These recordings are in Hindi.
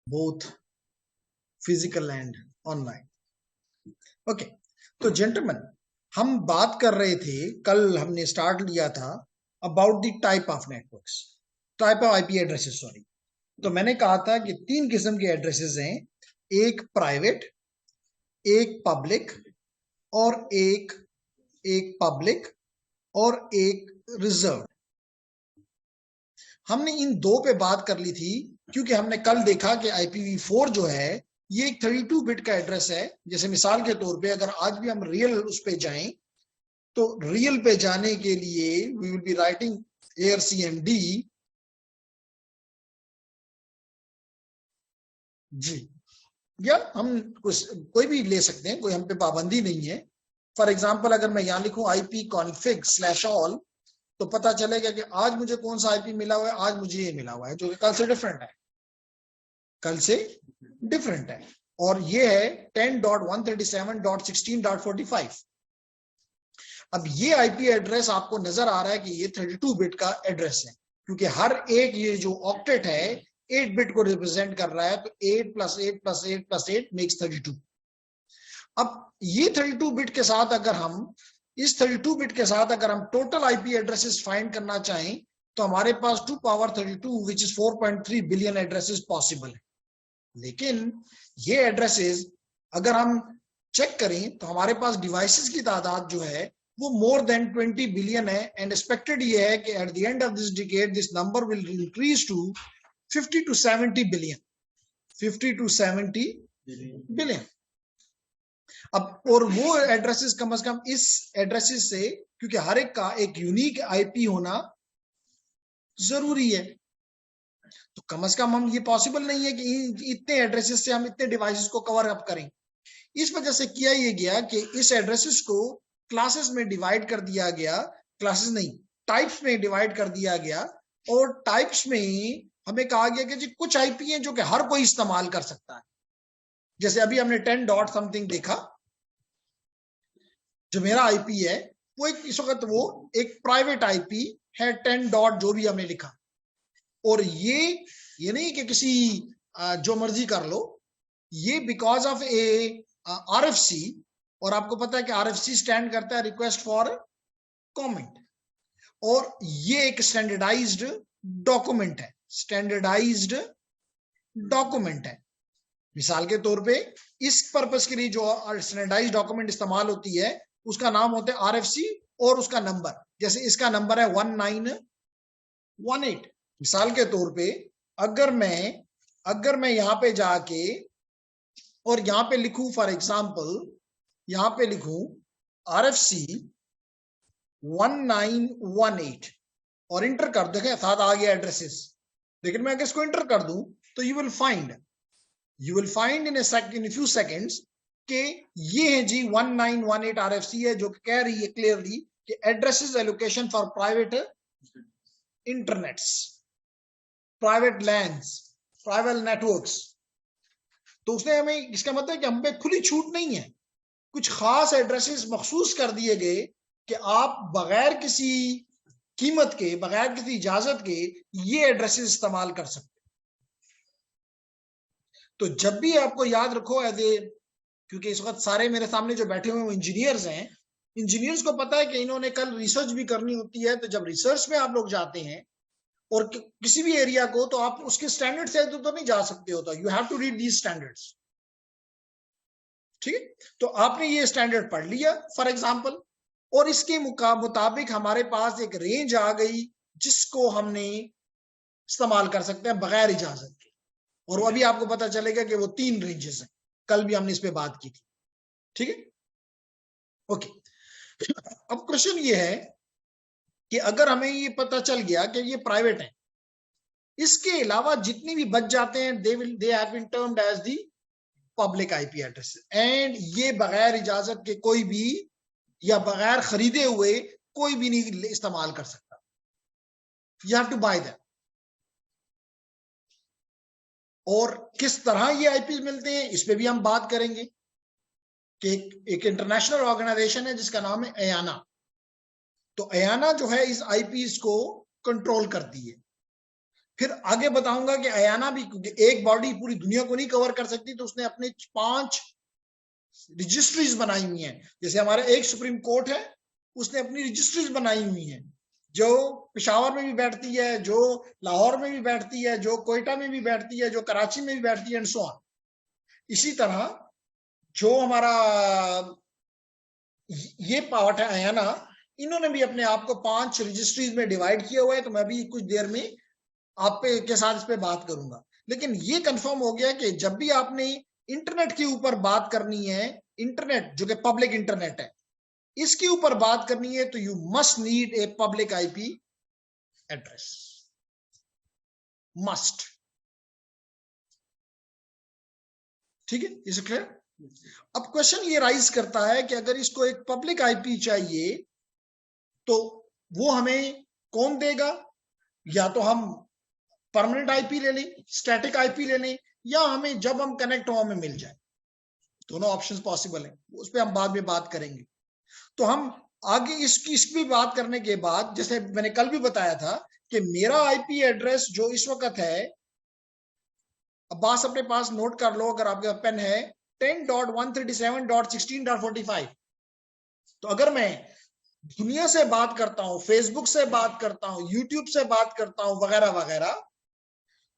both physical and online. Okay, तो जेंटलमैन, हम बात कर रहे थे, कल हमने स्टार्ट लिया था about the type of networks, type of IP addresses, sorry. तो मैंने कहा था कि 3 किस्म के एड्रेसेस हैं, एक प्राइवेट, एक पब्लिक और एक पब्लिक और एक रिजर्व। हमने इन दो पे बात कर ली थी क्योंकि हमने कल देखा कि IPv4 जो है ये एक 32 बिट का एड्रेस है। जैसे मिसाल के तौर पे अगर आज भी हम रियल उस पे जाएं तो रियल पे जाने के लिए we will be writing ARCMD जी, या हम कोई भी ले सकते हैं, कोई हम पे पाबंदी नहीं है। फॉर एग्जाम्पल अगर मैं यहां लिखूं IP config/all तो पता चलेगा कि आज मुझे कौन सा आईपी मिला हुआ है, आज मुझे ये मिला हुआ है जो कि कल से डिफरेंट है, कल से डिफरेंट है। और ये है 10.137.16.45। अब ये आईपी एड्रेस आपको नजर आ रहा है कि ये 32 बिट का एड्रेस है क्योंकि हर एक ये जो ऑक्टेट है 8 बिट को रिप्रेजेंट कर रहा है, तो 8 + 8 + 8 + 8 मेक्स 32। अब ये 32 बिट के साथ अगर हम इस 32 बिट के साथ अगर हम टोटल आईपी एड्रेसेस फाइंड करना चाहें तो हमारे पास 2^32 which is 4.3 billion addresses possible है। लेकिन ये एड्रेसेस अगर हम चेक करें तो हमारे पास डिवाइसेस की तादाद जो है वो मोर देन 20 बिलियन है एंड एक्सपेक्टेड ये है कि at the end of this decade this number will increase to 50 to 70 billion, 50 to 70 billion. अब और वो एड्रेसेस कम से कम इस एड्रेसेस से, क्योंकि हर एक का एक यूनिक आईपी होना जरूरी है, तो कम से कम हम ये पॉसिबल नहीं है कि इतने एड्रेसेस से हम इतने डिवाइसेस को कवर अप करें। इस वजह से किया ये गया कि इस एड्रेसेस को क्लासेस में डिवाइड कर दिया गया, क्लासेस नहीं टाइप्स में डिवाइड कर दिया गया, और टाइप्स में हमें कहा गया कि जी कुछ आईपी हैं जो कि हर कोई इस्तेमाल कर सकता है। जैसे अभी हमने 10 डॉट समथिंग देखा, जो मेरा आईपी है वो एक इस वक्त वो एक प्राइवेट आईपी है 10 डॉट जो भी हमने लिखा, और ये नहीं कि किसी जो मर्जी कर लो, ये बिकॉज ऑफ ए RFC, और आपको पता है कि RFC स्टैंड करता है रिक्वेस्ट फॉर कमेंट, और ये एक स्टैंडर्डाइज्ड डॉक्यूमेंट है, स्टैंडर्डाइज्ड डॉक्यूमेंट है। मिसाल के तौर पे इस पर्पस के लिए जो स्टैंडर्डाइज्ड डॉक्यूमेंट इस्तेमाल होती है उसका नाम होता है RFC और उसका नंबर, जैसे इसका नंबर है 1918। मिसाल के तौर पे अगर मैं यहां पे जाके और यहां पे लिखूं, फॉर एग्जांपल यहां पे लिखूं RFC 1918 और इंटर कर, देखें साथ आ गया एड्रेसेस। लेकिन मैं अगर इसको इंटर कर दूं तो you will find in few seconds कि ये है जी 1918 RFC है, जो कह रही है क्लियरली कि addresses allocation for private internets, private lands, private networks. तो उसने हमें, इसका मतलब कि हम पे खुली छूट नहीं है, कुछ खास एड्रेसेस मखसूस कर दिए गए कि आप बगैर किसी कीमत के, बगैर किसी इजाजत के ये एड्रेसेस इस्तेमाल कर सकते। तो जब भी आपको याद रखो क्योंकि इस वक्त सारे मेरे सामने जो बैठे हुए वो इंजीनियर्स हैं, इंजीनियर्स को पता है कि इन्होंने कल रिसर्च भी करनी होती है, तो जब रिसर्च में आप लोग जाते हैं और किसी भी एरिया को, तो आप उसके स्टैंडर्ड से तो नहीं जा सकते होता, you have to read these standards. ठीक है, तो आपने ये स्टैंडर्ड पढ़ लिया फॉर एग्जांपल, और इसके मुताबिक हमारे पास एक रेंज आ गई जिसको हमने इस्तेमाल कर सकते हैं बगैर इजाजत के, और अभी आपको पता चलेगा कि वो 3 रेंजेस हैं, कल भी हमने इस पे बात की थी। ठीक है, ओके। अब क्वेश्चन ये है कि अगर हमें ये पता चल गया कि ये प्राइवेट है, इसके अलावा जितने भी बच जाते हैं they have been termed as the public IP address, and ये बगैर इजाजत के कोई भी या बगैर खरीदे हुए कोई भी नहीं इस्तेमाल कर सकता, you have to buy that. और किस तरह ये आईपी मिलते हैं इस पे भी हम बात करेंगे कि एक इंटरनेशनल ऑर्गेनाइजेशन है जिसका नाम है EANA। तो EANA जो है इस आईपीज को कंट्रोल करती है। फिर आगे बताऊंगा कि अयाना भी, क्योंकि एक बॉडी पूरी दुनिया को नहीं कवर कर सकती, तो उसने अपने 5 रजिस्ट्रीज बनाई हुई हैं। जैसे हमारे एक सुप्रीम कोर्ट है, उसने अपनी रजिस्ट्रीज बनाई हुई हैं, जो पेशावर में भी बैठती है, जो लाहौर में भी बैठती है, जो कोयटा में भी बैठती है, जो कराची में भी बैठती है, एंड सो ऑन। इसी तरह जो हमारा ये पार्ट है अयाना, इन्होंने भी अपने आप को 5 रजिस्ट्रीज में डिवाइड किया हुआ है। तो मैं भी कुछ देर में आप के साथ इस पे बात करूंगा। लेकिन ये कंफर्म हो गया कि जब भी आपने इंटरनेट के ऊपर बात करनी है, इंटरनेट जो कि पब्लिक इंटरनेट है, इसके ऊपर बात करनी है, तो you must need a public IP address, must. ठीक है, इज इट क्लियर? अब क्वेश्चन ये राइज करता है कि अगर इसको एक पब्लिक आईपी चाहिए तो वो हमें कौन देगा? या तो हम परमानेंट आईपी ले लें, स्टैटिक आईपी ले लें, या हमें जब हम कनेक्ट हो हमें मिल जाए। दोनों ऑप्शंस पॉसिबल हैं, उस पर हम बाद में बात करेंगे। तो हम आगे इसकी बात करने के बाद, जैसे मैंने कल भी बताया था कि मेरा आईपी एड्रेस जो इस वक्त है, अब्बास अपने पास नोट कर लो अगर आपके पेन है, 10.137.16.45। तो अगर मैं दुनिया से बात करता हूं, फेसबुक से बात करता हूं, यूट्यूब से बात करता हूं, वगैरह वगैरह,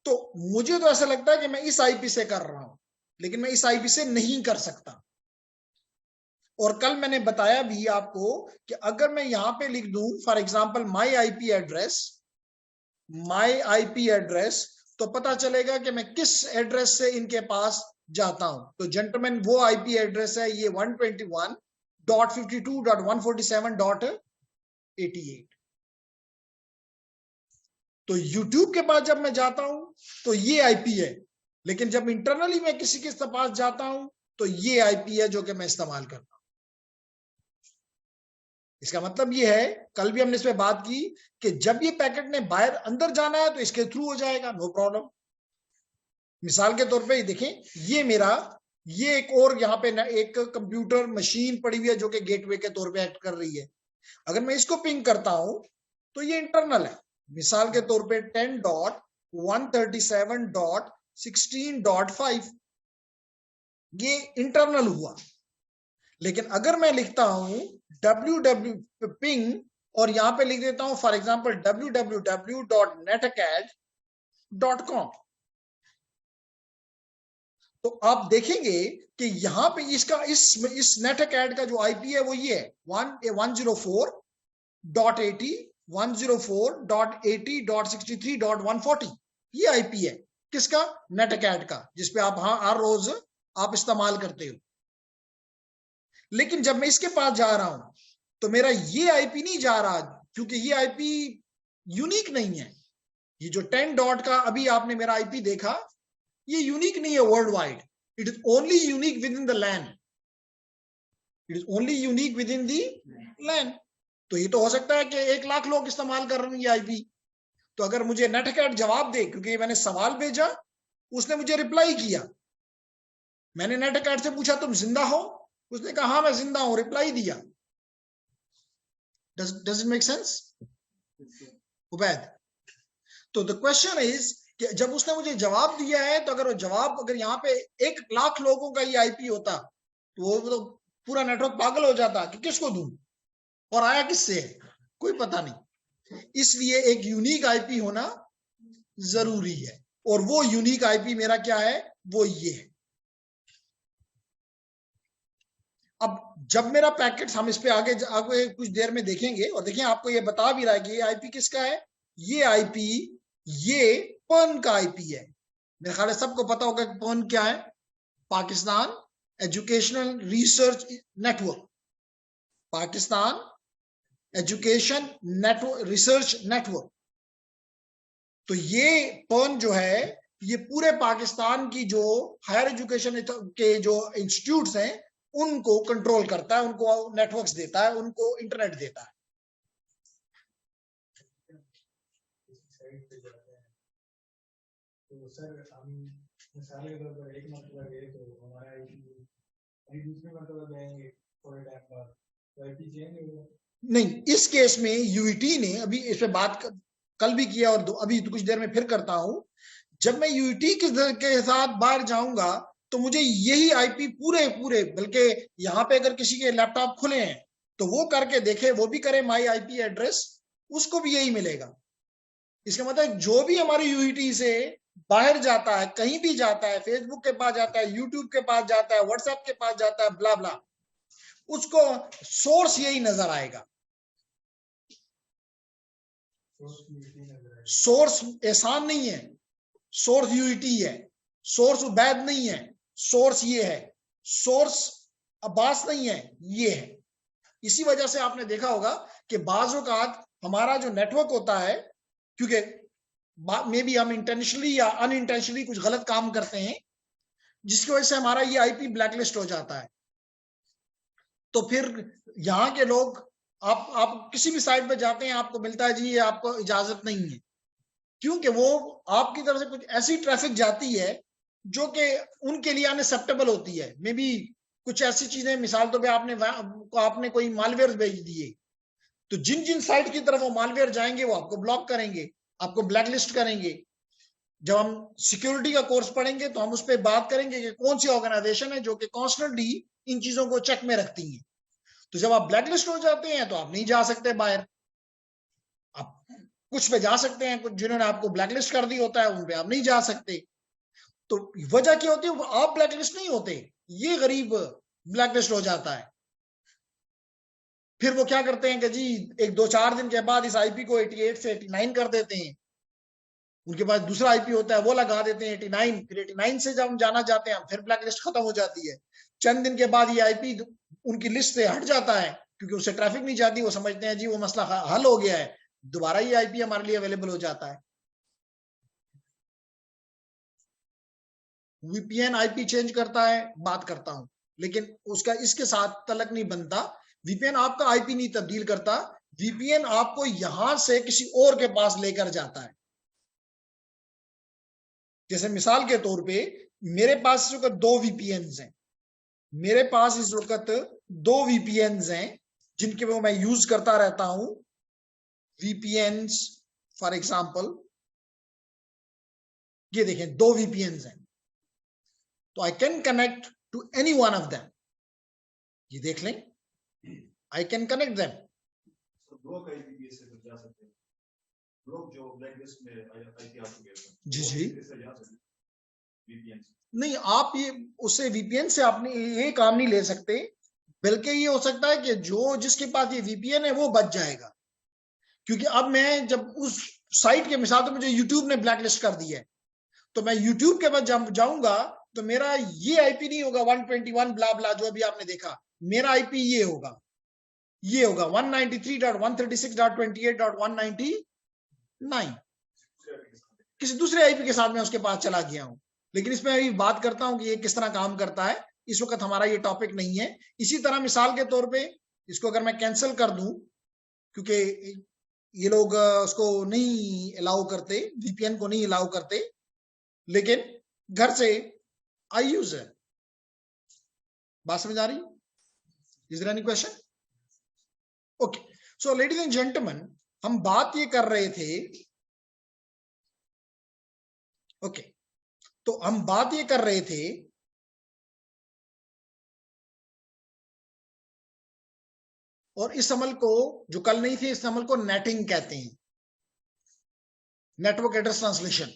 तो मुझे तो ऐसा लगता है कि मैं इस आईपी से कर रहा हूं, लेकिन मैं इस आईपी से नहीं कर सकता। और कल मैंने बताया भी आपको कि अगर मैं यहां पे लिख दूं for example my IP address, तो पता चलेगा कि मैं किस एड्रेस से इनके पास जाता हूं। तो जेंटलमैन वो आईपी एड्रेस है ये 121.52.147.88। तो यूट्यूब के पास जब मैं जाता हूं तो ये आईपी है, लेकिन जब इंटरनली मैं किसी के पास जाता हूं तो ये आईपी है जो कि मैं इस्तेमाल करता हूं। इसका मतलब ये है, कल भी हमने इस पे बात की कि जब ये पैकेट ने बाहर अंदर जाना है तो इसके थ्रू हो जाएगा, नो प्रॉब्लम। मिसाल के तौर पे देखें, ये एक और यहाँ पे एक कंप्यूटर मशीन पड़ी हुई है जो कि गेटवे के तौर पे एक्ट कर रही है। अगर मैं इसको पिंग करता हूं तो ये इंटरनल है। मिसाल के तौर पे 10.137.16.5 ये इंटरनल हुआ। लेकिन अगर मैं लिखता हूं www पिंग और यहां पे लिख देता हूं फॉर एग्जांपल www.netacad.com, तो आप देखेंगे कि यहां पे इसका इस नेटअकैड का जो आईपी है वो ये है 104.80.104.80.63.140। ये आईपी है किसका? नेटअकैड का, जिसपे आप हर रोज आप इस्तेमाल करते हो। लेकिन जब मैं इसके पास जा रहा हूं तो मेरा ये आईपी नहीं जा रहा, क्योंकि ये आईपी यूनिक नहीं है। ये जो 10 डॉट का अभी आपने मेरा आईपी देखा, ये यूनिक नहीं है world wide, it is only unique with in the land, it is only unique with in the land. तो ये तो हो सकता है कि 1 लाख लोग इस्तेमाल कर रहे हैं ये आईपी। तो अगर मुझे नेटअकैड जवाब दे, क्योंकि मैंने सवाल भेजा, उसने मुझे रिप्लाई किया, मैंने नेटअकैड से पूछा तुम जिंदा हो, उसने कहा हाँ मैं जिंदा हूं, रिप्लाई दिया। Does it make sense Ubaid? तो द क्वेश्चन इज कि जब उसने मुझे जवाब दिया है, तो अगर यहाँ पे 1 लाख लोगों का ये आईपी होता तो वो तो पूरा नेटवर्क पागल हो जाता कि किसको दूं और आया किससे है, कोई पता नहीं। इसलिए एक यूनिक आईपी होना जरूरी है, और वो यूनिक आईपी मेरा क्या है? वो ये है। अब जब मेरा पैकेट, हम इस पे आगे कुछ देर में देखेंगे, और देखिए आपको ये बता भी रहा है कि ये आईपी किसका है। ये आईपी ये पर्न का आईपी है। मेरे ख्याल है सबको पता होगा कि पर्न क्या है, Pakistan educational research network, Pakistan education network research network. तो ये पर्न जो है ये पूरे पाकिस्तान की जो हायर एजुकेशन के जो इंस्टीट्यूट्स हैं उनको कंट्रोल करता है, उनको नेटवर्क्स देता है, उनको इंटरनेट देता है। तो सर हम मिसाल के तौर पर एक मरतबा गए तो हमारा आईपी दूसरे मरतबा जाएंगे थोड़े टाइम बाद, तो आईपी चेंज होगा? नहीं, इस केस में यूईटी ने अभी इस पे बात कल भी किया और अभी कुछ देर में फिर करता हूं। जब मैं यूईटी के साथ बाहर जाऊंगा तो मुझे यही आईपी पूरे पूरे, बल्कि यहाँ पे अगर किसी के लैपटॉप खुले हैं तो वो करके देखे, वो भी करे माई आईपी एड्रेस, उसको भी यही मिलेगा। इसका मतलब जो भी हमारी यूईटी से बाहर जाता है, कहीं भी जाता है, फेसबुक के पास जाता है, यूट्यूब के पास जाता है, व्हाट्सएप के पास जाता है, ब्ला ब्ला, उसको सोर्स यही नजर आएगा। सोर्स एहसान नहीं है, सोर्स यूईटी है, सोर्स उबैद नहीं है, सोर्स ये है, सोर्स अब्बास नहीं है, ये है। इसी वजह से आपने देखा होगा कि बाज़ औक़ात हमारा जो नेटवर्क होता है, क्योंकि मे बी हम इंटेंशनली या अनइंटेंशनली कुछ गलत काम करते हैं, जिसकी वजह से हमारा ये आईपी ब्लैकलिस्ट हो जाता है। तो फिर यहाँ के लोग, आप किसी भी साइट पे जाते हैं, आपको मिलता है जी ये आपको इजाजत नहीं है, क्योंकि वो आपकी तरफ से कुछ ऐसी ट्रैफिक जाती है जो कि उनके लिए अनएक्सेप्टेबल होती है। मे बी कुछ ऐसी चीजें, मिसाल तो आपने कोई मालवेयर भेज दिए, तो जिन जिन साइट की तरफ वो मालवेयर जाएंगे वो आपको ब्लॉक करेंगे, आपको ब्लैकलिस्ट करेंगे। जब हम सिक्योरिटी का कोर्स पढ़ेंगे तो हम उस पर बात करेंगे कि कौन सी ऑर्गेनाइजेशन है जो कि कॉन्स्टेंटली इन चीजों को चेक में रखती है। तो जब आप ब्लैकलिस्ट हो जाते हैं तो आप नहीं जा सकते बाहर। आप कुछ पे जा सकते हैं, कुछ जिन्होंने आपको ब्लैकलिस्ट कर दी होता है उन पे आप नहीं जा सकते। तो वजह क्या होती है, आप ब्लैकलिस्ट नहीं होते, ये गरीब ब्लैकलिस्ट हो जाता है। फिर वो क्या करते हैं कि जी 1-2-4 दिन के बाद इस आईपी को 88 से 89 कर देते हैं, उनके पास दूसरा आईपी होता है वो लगा देते हैं 89, फिर 89 से जब हम जाना चाहते हैं फिर ब्लैकलिस्ट खत्म हो जाती है। चंद दिन के बाद ये आईपी उनकी लिस्ट से हट जाता है, क्योंकि उससे ट्रैफिक नहीं जाती, वो समझते हैं जी वो मसला हल हो गया है, दोबारा ये आईपी हमारे लिए अवेलेबल हो जाता है। वीपीएन आईपी चेंज करता है, बात करता हूं, लेकिन उसका इसके साथ तलक नहीं बनता। वीपीएन आपका आईपी नहीं तब्दील करता, वीपीएन आपको यहां से किसी और के पास लेकर जाता है। जैसे मिसाल के तौर पे मेरे पास इस वक्त 2 वीपीएन्स हैं, मेरे पास इस वक्त 2 वीपीएन्स हैं जिनके वो मैं यूज करता रहता हूं। वीपीएन्स फॉर एग्जांपल, ये देखें 2 वीपीएन्स हैं, तो I can connect to any one of them. ये देख लें, I can connect them. Block IP से जा सकते हैं, ब्लॉक जो ब्लैकलिस्ट में आईपी आ चुके हैं, जी जी से जा सकते हैं वीपीएन से। नहीं, आप ये उससे वीपीएन से आपने ये काम नहीं ले सकते, बल्कि ये हो सकता है कि जो जिसके पास ये वीपीएन है वो बच जाएगा। क्योंकि अब मैं जब उस साइट के मिसाल तो मुझे यूट्यूब ने ब्लैकलिस्ट कर दिया है, तो मैं यूट्यूब के बाद जाऊंगा तो मेरा ये आईपी नहीं होगा 121 ब्ला ब्ला जो अभी आपने देखा, मेरा आईपी ये होगा 193.136.28.199, किसी दूसरे आईपी के साथ मैं उसके पास चला गया हूं। लेकिन इसमें अभी बात करता हूं कि ये किस तरह काम करता है, इस वक्त हमारा ये टॉपिक नहीं है। इसी तरह मिसाल के तौर पे इसको अगर मैं कैंसिल कर दूं, क्योंकि ये लोग उसको नहीं अलाउ करते, वीपीएन को नहीं अलाउ करते, लेकिन घर से आई यूज है। बात समझ आ रही? Is there any question? Okay, so ladies and gentleman, हम बात ये कर रहे थे, ओके, तो हम बात ये कर रहे थे और इस अमल को जो कल नहीं थी, इस अमल को नेटिंग कहते हैं, नेटवर्क एड्रेस ट्रांसलेशन।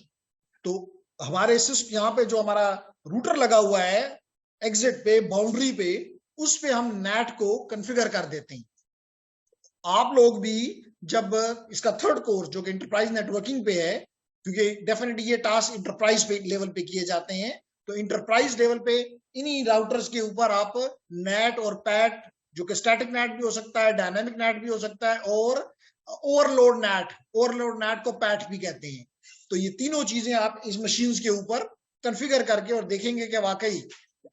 तो हमारे यहाँ पे जो हमारा रूटर लगा हुआ है एग्जिट पे, बाउंड्री पे, उस पे हम नेट को कॉन्फ़िगर कर देते हैं। आप लोग भी जब इसका थर्ड कोर्स जो कि इंटरप्राइज नेटवर्किंग पे है, क्योंकि डेफिनेटली ये टास्क इंटरप्राइज पे लेवल पे किए जाते हैं, तो इंटरप्राइज लेवल पे इन्हीं राउटर्स के ऊपर आप नेट और पैट, जो कि स्टैटिक नेट भी हो सकता है, डायनामिक नेट भी हो सकता है, और ओवरलोड नेट को पैट भी कहते हैं। तो ये तीनों चीजें आप इस मशीन के ऊपर कॉन्फ़िगर करके और देखेंगे कि वाकई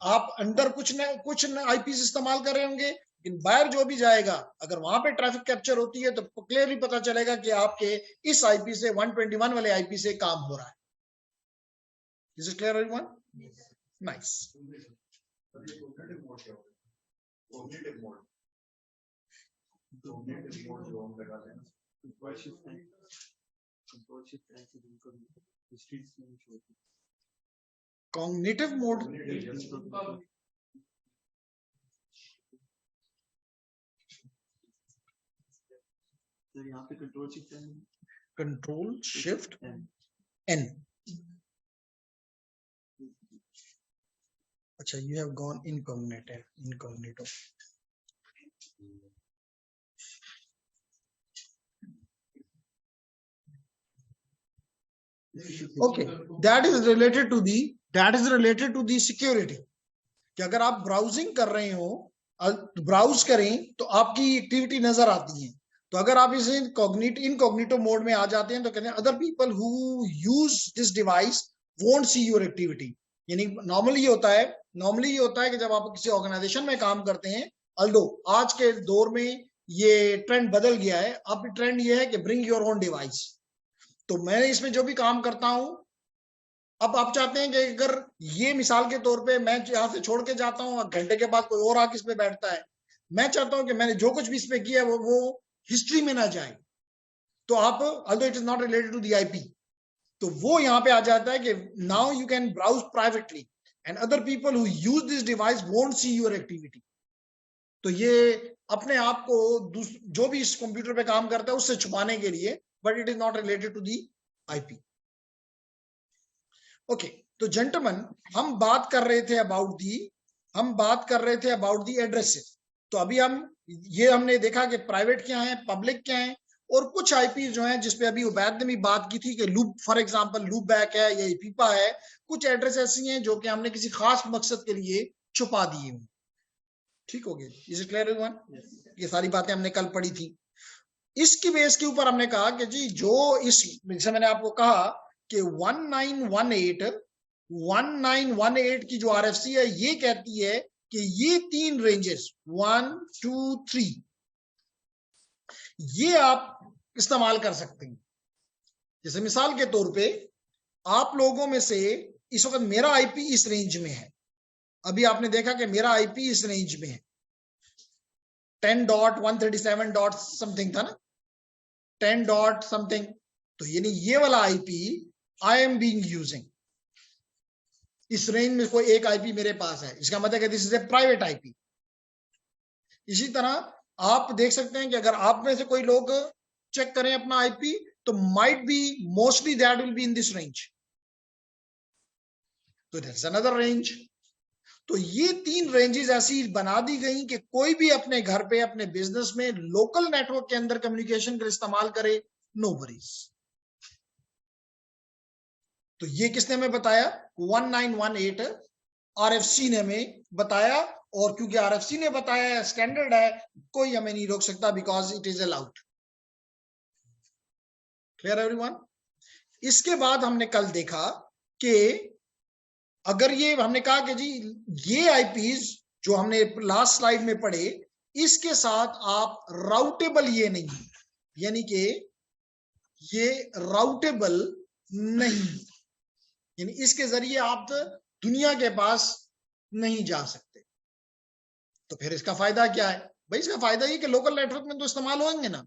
आप अंदर कुछ आईपीस इस्तेमाल कर रहे होंगे, लेकिन बाहर जो भी जाएगा अगर वहां पे ट्रैफिक कैप्चर होती है तो क्लियरली पता चलेगा कि आपके इस आईपी से 121 वाले आईपी से काम हो रहा है। Is it clear everyone? Nice. Cognitive mode, यहाँ पे कंट्रोल शिफ्ट एन। अच्छा, you have gone incognito. Okay, that is related to the security कि अगर आप ब्राउजिंग कर रहे हो, ब्राउज करें तो आपकी एक्टिविटी नजर आती है। तो अगर आप इसे इनकॉग्निटो मोड में आ जाते हैं तो कहते हैं other people who use this device won't see your activity. यानी नॉर्मली ये होता है कि जब आप किसी ऑर्गेनाइजेशन में काम करते हैं, अल्दो आज के दौर में ये ट्रेंड बदल गया है, अब ट्रेंड ये है कि ब्रिंग योर ओन डिवाइस। तो मैं इसमें जो भी काम करता हूं, अब आप चाहते हैं कि अगर ये मिसाल के तौर पे मैं यहां से छोड़ के जाता हूं, घंटे के बाद कोई और आके इस पे बैठता है, मैं चाहता हूं कि मैंने जो कुछ भी इस पे किया वो हिस्ट्री में ना जाए। तो आप although it is not related to the IP, तो वो यहाँ पे आ जाता है कि now you can browse privately and other people who use this device won't see your activity. तो ये अपने आप को जो भी इस कंप्यूटर पे काम करता है उससे छुपाने के लिए, but it is not related to the IP. Okay, तो जेंटलमैन हम बात कर रहे थे अबाउट दी एड्रेसेस। तो अभी हमने देखा कि प्राइवेट क्या है, पब्लिक क्या है, और कुछ आईपी जो हैं जिसपे अभी उबैद ने भी बात की थी कि loop, for example loop back है या पीपा है, कुछ एड्रेस ऐसी हैं जो कि हमने किसी खास मकसद के लिए छुपा दिए हुए। ठीक हो गया? Is it clear everyone? ये सारी बातें हमने कल पढ़ी थी। इसकी बेस के ऊपर हमने कहा कि जी जो जैसे मैंने आपको कहा कि 1918 की जो आरएफसी है ये कहती है कि ये 3 रेंजेस 1, 2, 3 ये आप इस्तेमाल कर सकते हैं। जैसे मिसाल के तौर पे आप लोगों में से इस वक्त मेरा आईपी इस रेंज में है, अभी आपने देखा कि मेरा आईपी इस रेंज में है, 10.137 डॉट समथिंग था ना, 10 डॉट समथिंग। तो यानी ये वाला IP I am being using, इस रेंज में कोई एक आईपी मेरे पास है, इसका मतलब है this is a private IP. इसी तरह आप देख सकते हैं कि अगर आप में से कोई लोग चेक करें अपना आईपी तो might be mostly that will be in this range, तो दैट्स अनदर रेंज। तो ये 3 रेंजेस ऐसी बना दी गई कि कोई भी अपने घर पे, अपने बिजनेस में लोकल नेटवर्क के अंदर कम्युनिकेशन का इस्तेमाल करे, नो वरीज। तो ये किसने हमें बताया? 1918 आरएफसी ने हमें बताया, और क्योंकि आरएफसी ने बताया, स्टैंडर्ड है, कोई हमें नहीं रोक सकता, because it is allowed. Clear everyone? इसके बाद हमने कल देखा कि अगर ये हमने कहा कि जी ये आईपीज जो हमने लास्ट स्लाइड में पढ़े, इसके साथ आप राउटेबल ये नहीं, यानी कि ये राउटेबल नहीं, यानी इसके जरिए आप दुनिया के पास नहीं जा सकते। तो फिर इसका फायदा क्या है भाई? इसका फायदा ये कि लोकल नेटवर्क में तो इस्तेमाल होंगे ना,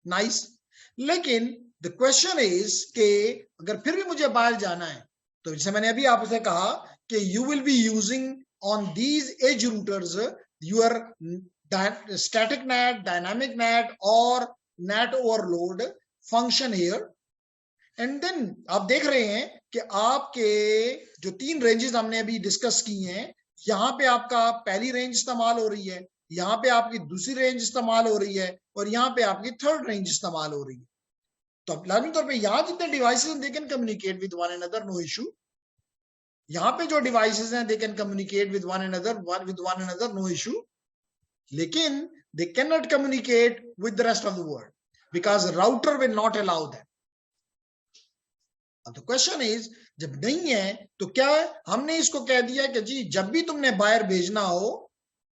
नाइस। लेकिन द क्वेश्चन इज कि अगर फिर भी मुझे बाहर जाना है, तो जैसे मैंने अभी आपसे कहा कि you will be using on these edge routers your static NAT, dynamic NAT और NAT overload function here. And then आप देख रहे हैं कि आपके जो 3 रेंजेस हमने अभी डिस्कस की हैं, यहाँ पे आपका पहली रेंज इस्तेमाल हो रही है, यहाँ पे आपकी दूसरी रेंज इस्तेमाल हो रही है, और यहाँ पे आपकी 3rd रेंज इस्तेमाल हो रही है। तो अब लाजमी तौर पे यहाँ जितने devices they can communicate with one another, no issue. यहाँ पे जो डिवाइसेस हैं they can communicate with one another, no issue. लेकिन they can not communicate with the rest of the world because router will not allow that. तो क्वेश्चन इज, जब नहीं है तो क्या हमने इसको कह दिया कि जी जब भी तुमने बाहर भेजना हो,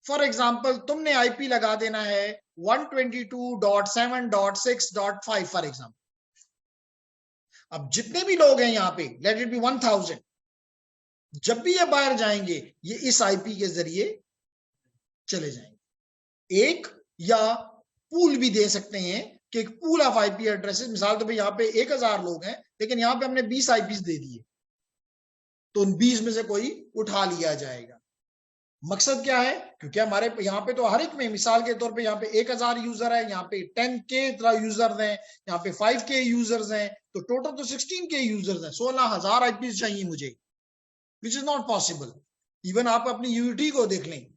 फॉर एग्जांपल तुमने आईपी लगा देना है 122.7.6.5 फॉर एग्जांपल। अब जितने भी लोग हैं यहाँ पे, लेट इट बी 1000, जब भी ये बाहर जाएंगे ये इस आईपी के जरिए चले जाएंगे। एक या पूल भी दे सकते हैं कि एक पूल ऑफ आईपी एड्रेसेस, मिसाल तो भाई यहाँ पे 1000 लोग हैं लेकिन यहाँ पे हमने 20 आईपीस दे दिए, तो उन 20 में से कोई उठा लिया जाएगा। मकसद क्या है, क्योंकि हमारे यहाँ पे तो हर एक में, मिसाल के तौर पे यहाँ पे 1000 यूजर है, यहाँ पे 10K यूजर्स हैं, यहाँ पे 5K यूजर्स हैं, तो टोटल तो 16K यूजर्स हैं। 16,000 आईपीस चाहिए मुझे, which is not possible. Even आप अपनी यूनिटी को देख लें,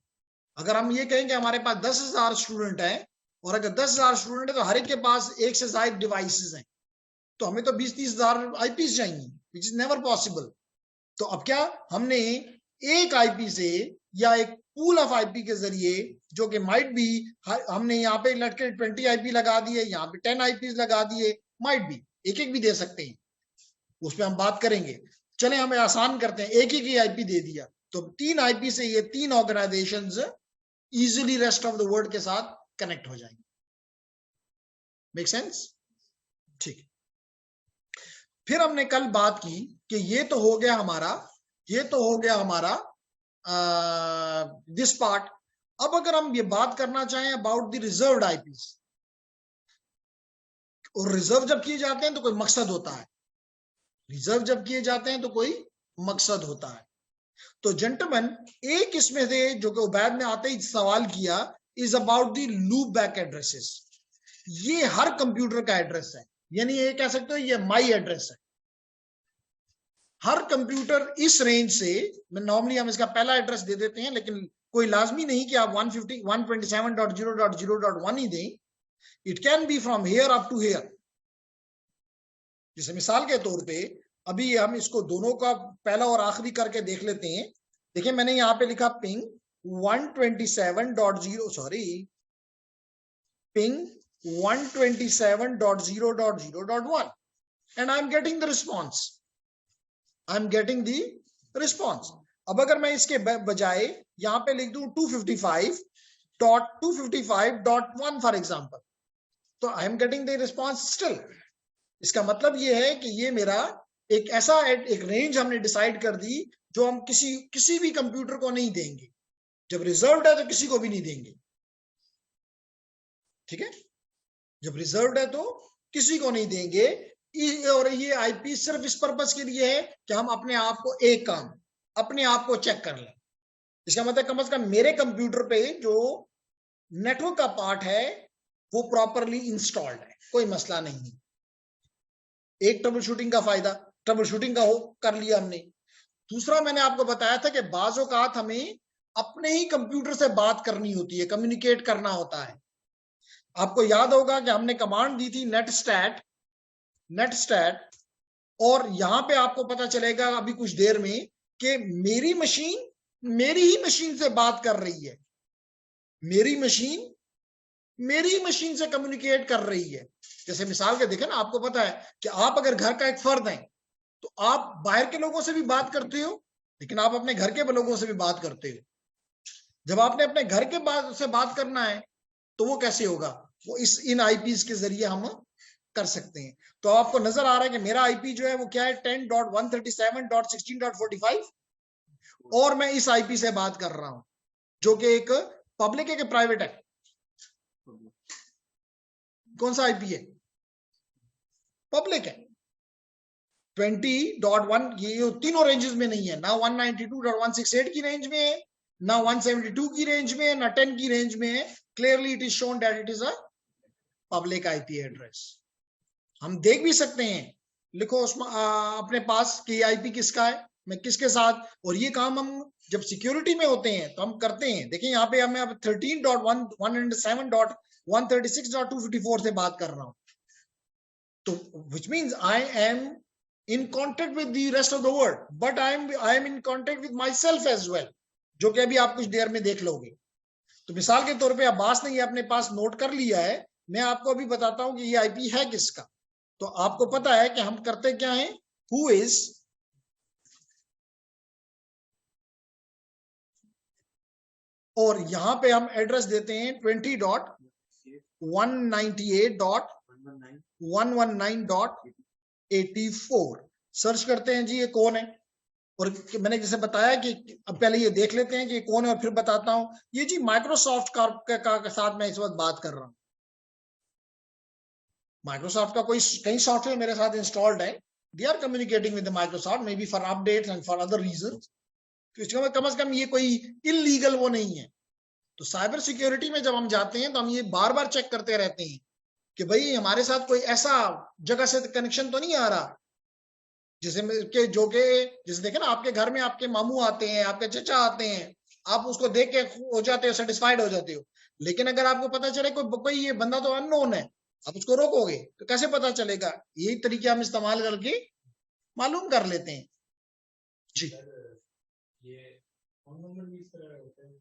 अगर हम ये कहें कि हमारे पास 10,000 स्टूडेंट है और अगर 10,000 स्टूडेंट है तो हर एक के पास एक से ज्यादा डिवाइसेस हैं, तो हमें तो 20-30,000 आईपीस चाहिए, विच इज नेवर पॉसिबल। तो अब क्या, हमने एक आईपी से या एक पूल ऑफ आईपी के जरिए, जो कि माइट बी, हमने यहाँ पे लटके 20 आईपी लगा दिए, यहाँ पे 10 आईपी लगा दिए, माइट बी एक एक भी दे सकते हैं, उस पर हम बात करेंगे। चले हमें आसान करते हैं, एक ही आईपी दे दिया तो 3 आईपी से ये 3 organisations easily rest of the world के साथ कनेक्ट हो जाएंगे। Make sense? ठीक। फिर हमने कल बात की कि ये तो हो गया हमारा दिस पार्ट। अब अगर हम ये बात करना चाहें अबाउट द रिजर्व्ड आईपीस, और रिजर्व जब किए जाते हैं तो कोई मकसद होता है, रिजर्व जब किए जाते हैं तो कोई मकसद होता है। तो जेंटलमैन, एक इसमें से जो कि उबैद ने आते ही सवाल किया, is about the loop back addresses. ये हर कंप्यूटर का एड्रेस है, यानी ये कह सकते हो ये माई एड्रेस है। हर कंप्यूटर इस रेंज से, नॉर्मली हम इसका पहला एड्रेस दे देते हैं, लेकिन कोई लाजमी नहीं कि आप 127.0.0.1 ही दें। It can be from here up to here. जैसे मिसाल के तौर पे अभी हम इसको दोनों का पहला और आखिरी करके देख लेते हैं। देखिए मैंने यहाँ पे लिखा ping 127.0.0.1 and I'm getting the response. अब अगर मैं इसके बजाय यहाँ पे लिख दूं 255.255.1 फॉर एग्जाम्पल, तो I am getting the response still. इसका मतलब ये है कि ये मेरा एक ऐसा एक रेंज हमने डिसाइड कर दी जो हम किसी भी कंप्यूटर को नहीं देंगे। जब रिजर्व्ड है तो किसी को भी नहीं देंगे, ठीक है? जब रिजर्व्ड है तो किसी को नहीं देंगे। और ये आईपी सिर्फ इस पर्पस के लिए है कि हम अपने आप को अपने आप को चेक कर लें। इसका मतलब कम से कम मेरे कंप्यूटर पे जो नेटवर्क का पार्ट है वो प्रॉपरली इंस्टॉल्ड है, कोई मसला नहीं। एक ट्रबल शूटिंग का फायदा, ट्रबल शूटिंग का कर लिया हमने। दूसरा मैंने आपको बताया था कि बाज़ औक़ात हमें अपने ही कंप्यूटर से बात करनी होती है, कम्युनिकेट करना होता है। आपको याद होगा कि हमने कमांड दी थी नेटस्टैट, और यहां पे आपको पता चलेगा अभी कुछ देर में कि मेरी ही मशीन से बात कर रही है, मेरी मशीन से कम्युनिकेट कर रही है। जैसे मिसाल के देखें ना, आपको पता है कि आप अगर घर का एक फर्द हैं तो आप बाहर के लोगों से भी बात करते हो, लेकिन आप अपने घर के लोगों से भी बात करते हो। जब आपने अपने घर के से बात करना है तो वो कैसे होगा? वो इन आईपीस के जरिए हम कर सकते हैं। तो आपको नजर आ रहा है कि मेरा आईपी जो है वो क्या है, 10.137.16.45, और मैं इस आईपी से बात कर रहा हूं जो कि एक पब्लिक है कि प्राइवेट है? कौन सा आईपी है? पब्लिक है। 20.1 ये तीनों रेंजेस में नहीं है, ना 192.168 की रेंज में है, ना 172 की रेंज में है, ना 10 की रेंज में है। Clearly it is shown that it is a public IP address. हम देख भी सकते हैं, लिखो उसमें अपने पास कि आईपी किसका है, मैं किसके साथ, और ये काम हम जब सिक्योरिटी में होते हैं तो हम करते हैं। देखिए यहाँ पे हमें अब 13.107.136.254 से बात कर रहा हूं, तो which means I am in contact with the rest of the world, but I am in contact with myself as well, जो कि अभी आप कुछ देर में देख लोगे। तो मिसाल के तौर पे अब्बास ने ये अपने पास नोट कर लिया है, मैं आपको अभी बताता हूं कि ये आईपी है किसका। तो आपको पता है कि हम करते क्या हैं, हु इज, और यहां पे हम एड्रेस देते हैं 20.198.119.84। सर्च करते हैं जी ये कौन है, और मैंने जैसे बताया कि अब पहले ये देख लेते हैं कि कौन है और फिर बताता हूं। ये जी माइक्रोसॉफ्ट का साथ मैं इस वक्त बात कर रहा हूं। माइक्रोसॉफ्ट का कोई कई सॉफ्टवेयर मेरे साथ इंस्टॉल्ड है, they are communicating with Microsoft may be for updates and for other reason. तो इसका कम से कम ये कोई इलीगल वो नहीं है। तो साइबर सिक्योरिटी में जब हम जाते हैं तो हम ये बार बार चेक करते रहते हैं कि भाई हमारे साथ कोई ऐसा जगह से कनेक्शन तो नहीं आ रहा जैसे के जो के जैसे देखे ना, आपके घर में आपके मामू आते हैं, आपके चचा आते हैं, आप उसको देख के हो जाते हो, सेटिस्फाइड हो जाते हो। लेकिन अगर आपको पता चले कोई ये बंदा तो अननोन है, आप उसको रोकोगे तो कैसे पता चलेगा? यही तरीके हम इस्तेमाल करके मालूम कर लेते हैं जी। ये फोन नंबर भी इस तरह होता है?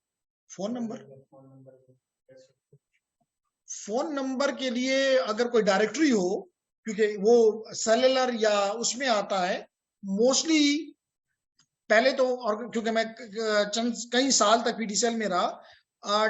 फोन नंबर के लिए अगर कोई डायरेक्टरी हो, क्योंकि वो सेलुलर या उसमें आता है मोस्टली पहले तो, और क्योंकि मैं कई साल तक पीडीसीएल में रहा,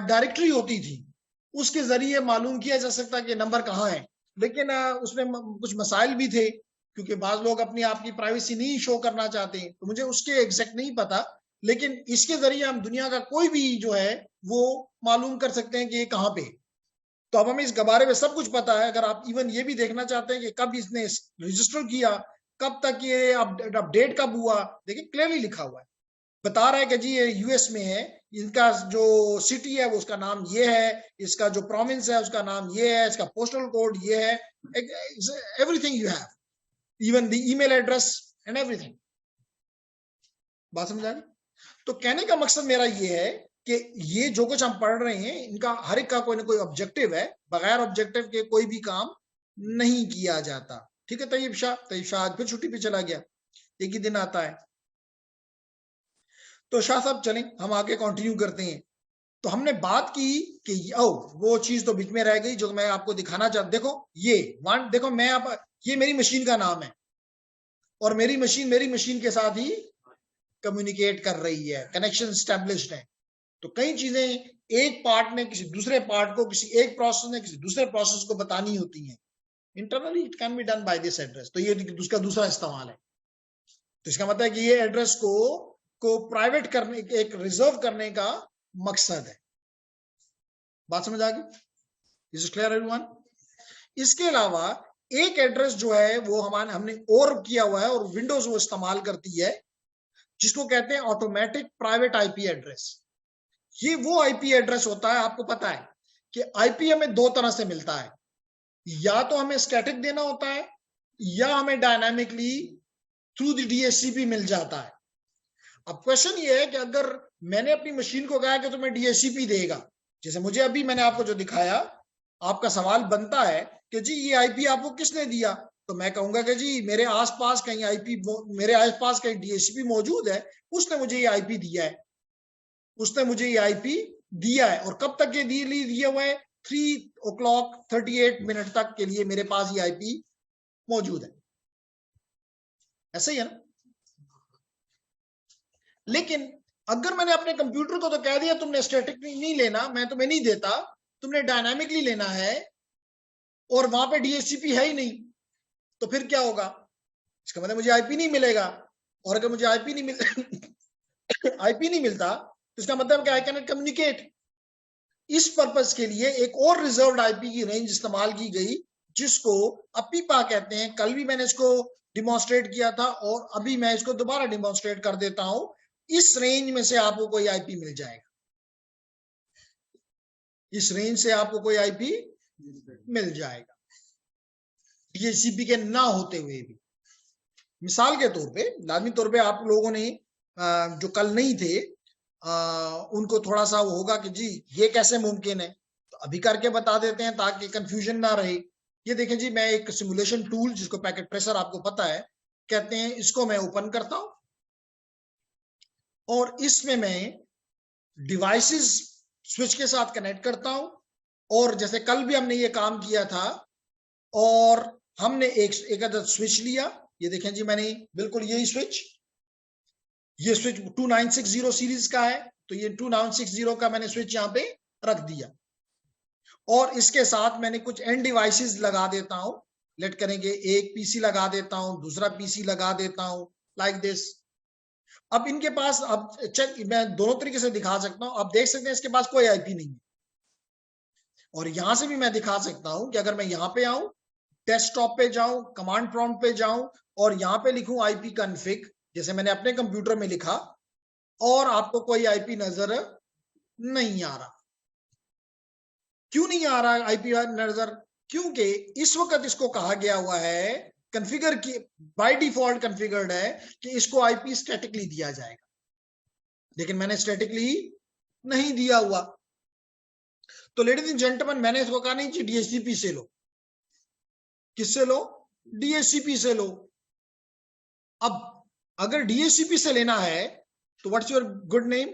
डायरेक्टरी होती थी, उसके जरिए मालूम किया जा सकता कि नंबर कहाँ है। लेकिन उसमें कुछ मसाइल भी थे, क्योंकि बाज लोग अपनी आपकी प्राइवेसी नहीं शो करना चाहते, तो मुझे उसके एग्जैक्ट नहीं पता। लेकिन इसके जरिए हम दुनिया का कोई भी जो है वो मालूम कर सकते हैं कि ये कहाँ पे। तो अब हमें इस बारे में सब कुछ पता है। अगर आप इवन ये भी देखना चाहते हैं कि कब इसने रजिस्टर किया, कब तक ये अपडेट कब हुआ, देखिए क्लियरली लिखा हुआ है, बता रहा है कि जी ये यूएस में है, इनका जो सिटी है वो उसका नाम ये है, इसका जो प्रोविंस है उसका नाम ये है, इसका पोस्टल कोड ये है, everything you have, even the email address and everything. बात समझ आ गई? तो कहने का मकसद मेरा ये है कि ये जो कुछ हम पढ़ रहे हैं इनका हर एक का कोई ना कोई ऑब्जेक्टिव है, बगैर ऑब्जेक्टिव के कोई भी काम नहीं किया जाता। ठीक है? तैयब शाह आज फिर छुट्टी पे चला गया, एक ही दिन आता है। तो शाह साहब चलें हम आगे कंटिन्यू करते हैं। तो हमने बात की कि वो चीज तो बीच में रह गई जो मैं आपको दिखाना चाहता। देखो ये देखो मैं आप, ये मेरी मशीन का नाम है और मेरी मशीन के साथ ही कम्युनिकेट कर रही है, कनेक्शन स्टैब्लिश्ड है। तो कई चीजें एक पार्ट ने किसी दूसरे पार्ट को, किसी एक प्रोसेस ने किसी दूसरे प्रोसेस को बतानी होती हैं। Internally it can be done by this address. तो ये उसका दूसरा इस्तेमाल है। तो इसका मतलब है कि ये एड्रेस को प्राइवेट करने, एक रिजर्व करने का मकसद है। बात समझ आ गई? Is it clear everyone? इसके अलावा एक एड्रेस जो है वो हमने और किया हुआ है और विंडोज वो इस्तेमाल करती है, जिसको कहते हैं ऑटोमेटिक प्राइवेट आईपी एड्रेस। ये वो आईपी एड्रेस होता है, आपको पता है कि आईपी हमें दो तरह से मिलता है, या तो हमें स्टैटिक देना होता है या हमें डायनामिकली थ्रू द डीएचसीपी मिल जाता है। अब क्वेश्चन ये है कि अगर मैंने अपनी मशीन को कहा कि तुम्हें डीएचसीपी देगा, जैसे मुझे अभी मैंने आपको जो दिखाया, आपका सवाल बनता है कि जी ये आईपी आपको किसने दिया? तो मैं कहूंगा कि जी मेरे आसपास कहीं डीएचसीपी मौजूद है, उसने मुझे ये आईपी दिया है, उसने मुझे ये आईपी दिया है। और कब तक ये दिया हुआ है? 3:38 तक के लिए मेरे पास ये आईपी मौजूद है। ऐसा ही है ना? लेकिन अगर मैंने अपने कंप्यूटर को तो कह दिया तुमने स्टैटिक नहीं लेना, मैं तुम्हें नहीं देता, तुमने डायनामिकली लेना है, और वहां पे डीएचसीपी है ही नहीं, तो फिर क्या होगा? इसका मतलब मुझे आईपी नहीं मिलेगा। और अगर मुझे आईपी नहीं मिलता तो इसका मतलब क्या? I can not communicate. इस पर्पस के लिए एक और रिजर्व्ड आईपी की रेंज इस्तेमाल की गई, जिसको अपीपा कहते हैं। कल भी मैंने इसको डिमॉन्स्ट्रेट किया था और अभी मैं इसको दोबारा डिमॉन्स्ट्रेट कर देता हूं। इस रेंज में से आपको कोई आईपी मिल जाएगा, इस रेंज से आपको कोई आईपी मिल जाएगा, डीएचसीपी के ना होते हुए भी। मिसाल के तौर पे, लाजमी तौर पे आप लोगों ने जो कल नहीं थे उनको थोड़ा सा वो होगा कि जी ये कैसे मुमकिन है, तो अभी करके बता देते हैं ताकि कंफ्यूजन ना रहे। ये देखें जी, मैं एक सिमुलेशन टूल जिसको पैकेट ट्रेसर आपको पता है कहते हैं, इसको मैं ओपन करता हूं और इसमें मैं डिवाइसेस स्विच के साथ कनेक्ट करता हूं। और जैसे कल भी हमने ये काम किया था और हमने एक अदद स्विच लिया। ये देखें जी, मैंने बिल्कुल यही स्विच, ये स्विच 2960 सीरीज का है, तो ये 2960 का मैंने स्विच यहां पे रख दिया और इसके साथ मैंने कुछ एंड डिवाइसेस लगा देता हूं। लेट करेंगे एक पीसी लगा देता हूं, दूसरा पीसी लगा देता हूं, लाइक दिस। अब इनके पास, अब चेक मैं दोनों तरीके से दिखा सकता हूं। आप देख सकते हैं इसके पास कोई आईपी नहीं है, और यहां से भी मैं दिखा सकता हूं कि अगर मैं यहां पे आऊं डेस्कटॉप पे जाऊं, कमांड प्रॉम्प्ट पे जाऊं और यहां पे लिखूं आईपी कॉन्फ़िग, जैसे मैंने अपने कंप्यूटर में लिखा, और आपको कोई आईपी नजर नहीं आ रहा। क्यों नहीं आ रहा आईपी नजर? क्योंकि इस वक्त इसको कहा गया हुआ है, कॉन्फ़िगर की बाय डिफॉल्ट कॉन्फ़िगर्ड है कि इसको आईपी स्टैटिकली दिया जाएगा, लेकिन मैंने स्टैटिकली नहीं दिया हुआ। तो लेडीज एंड जेंटलमैन, मैंने इसको कहा नहीं जी डीएचसीपी से लो। किससे लो? डीएचसीपी से लो। अब अगर डीएचसीपी से लेना है तो what's your good name?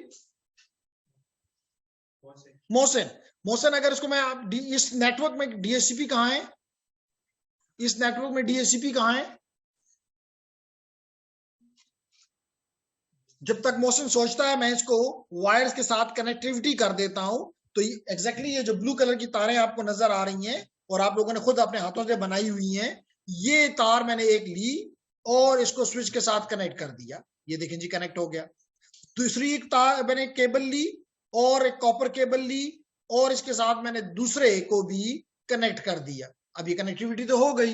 Mohsin. Mohsin, अगर इसको मैं इस नेटवर्क में डीएचसीपी कहां है? इस नेटवर्क में डीएचसीपी कहां है? जब तक मोहसिन सोचता है, मैं इसको वायर्स के साथ कनेक्टिविटी कर देता हूं। तो एग्जैक्टली ये जो ब्लू कलर की तारें आपको नजर आ रही हैं और आप लोगों ने खुद अपने हाथों से बनाई हुई हैं, ये तार मैंने एक ली और इसको स्विच के साथ कनेक्ट कर दिया। ये देखें जी, कनेक्ट हो गया। दूसरी एक तार मैंने केबल ली और एक कॉपर केबल ली और इसके साथ मैंने दूसरे को भी कनेक्ट कर दिया। अब ये कनेक्टिविटी तो हो गई,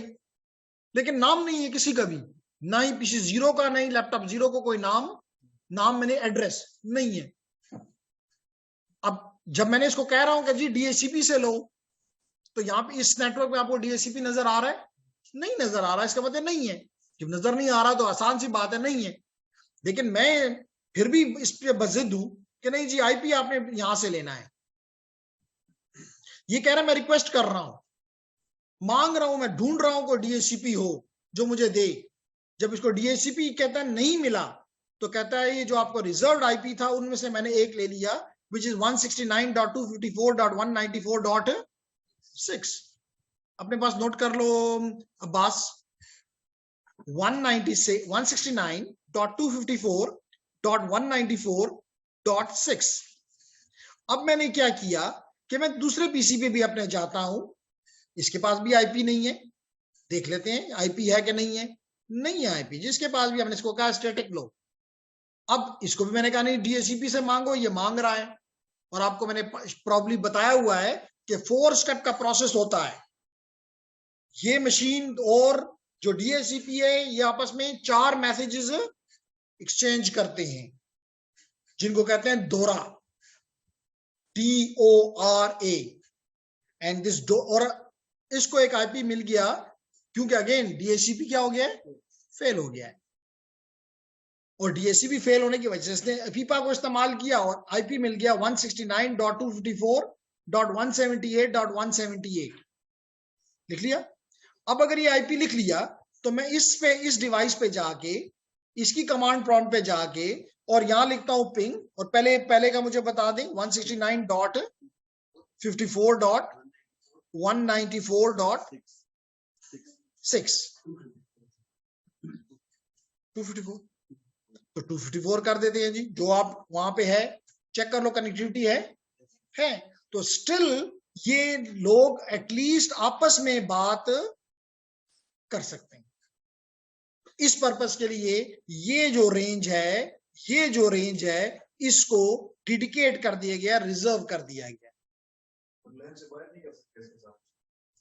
लेकिन नाम नहीं है किसी का भी, ना ही पीसी जीरो का, नहीं लैपटॉप जीरो को कोई नाम मैंने एड्रेस नहीं है। अब जब मैंने इसको कह रहा हूं कि जी डीएचसीपी से लो, तो यहां पे इस नेटवर्क में आपको डीएचसीपी नजर आ रहा है? नहीं नजर आ रहा। इसका मतलब नहीं है। जब नजर नहीं आ रहा तो आसान सी बात है, नहीं है। लेकिन मैं फिर भी इस पे बजिद हूं कि नहीं जी आईपी आपने यहां से लेना है। ये कह रहा है मैं रिक्वेस्ट कर रहा हूं, मांग रहा हूं, मैं ढूंढ रहा हूं कोई डीएचसीपी हो जो मुझे दे। जब इसको डीएचसीपी कहता है नहीं मिला, तो कहता है ये जो आपको रिजर्व्ड आईपी था उनमें से मैंने एक ले लिया, which is 169.254.194.6। अपने पास नोट कर लो अब्बास, 169.254.194.6। अब मैंने क्या किया कि मैं दूसरे पीसी पे भी अपने जाता हूं, इसके पास भी आईपी नहीं है, देख लेते हैं आईपी है कि नहीं है। नहीं है आईपी, जिसके पास भी हमने इसको कहा स्टैटिक लो। अब इसको भी मैंने कहा नहीं डीएचसीपी से मांगो, ये मांग रहा है। और आपको मैंने प्रॉब्ली बताया हुआ है कि 4 स्टेप का प्रोसेस होता है। ये मशीन और जो डीएचसीपी है ये आपस में 4 मैसेजेस एक्सचेंज करते हैं, जिनको कहते हैं दोरा, DORA। एंड दिस और इसको एक आईपी मिल गया, क्योंकि अगेन डीएचसीपी क्या हो गया है? फेल हो गया है। और डीएचसीपी फेल होने की वजह से इसने फीपा को इस्तेमाल किया और आईपी मिल गया 169.254.178.178। लिख लिया? अब अगर ये आईपी लिख लिया तो मैं इस डिवाइस पे जाके, इसकी कमांड प्रॉम्प्ट पे जाके और यहां लिखता हूं पिंग, और पहले का मुझे बता दें 169.54.194.6 254, तो 254 कर देते हैं जी, जो आप वहां पे है चेक कर लो, कनेक्टिविटी है। तो स्टिल ये लोग एटलीस्ट आपस में बात कर सकते हैं। इस पर्पस के लिए ये जो रेंज है इसको डेडिकेट कर दिया गया, रिजर्व कर दिया गया।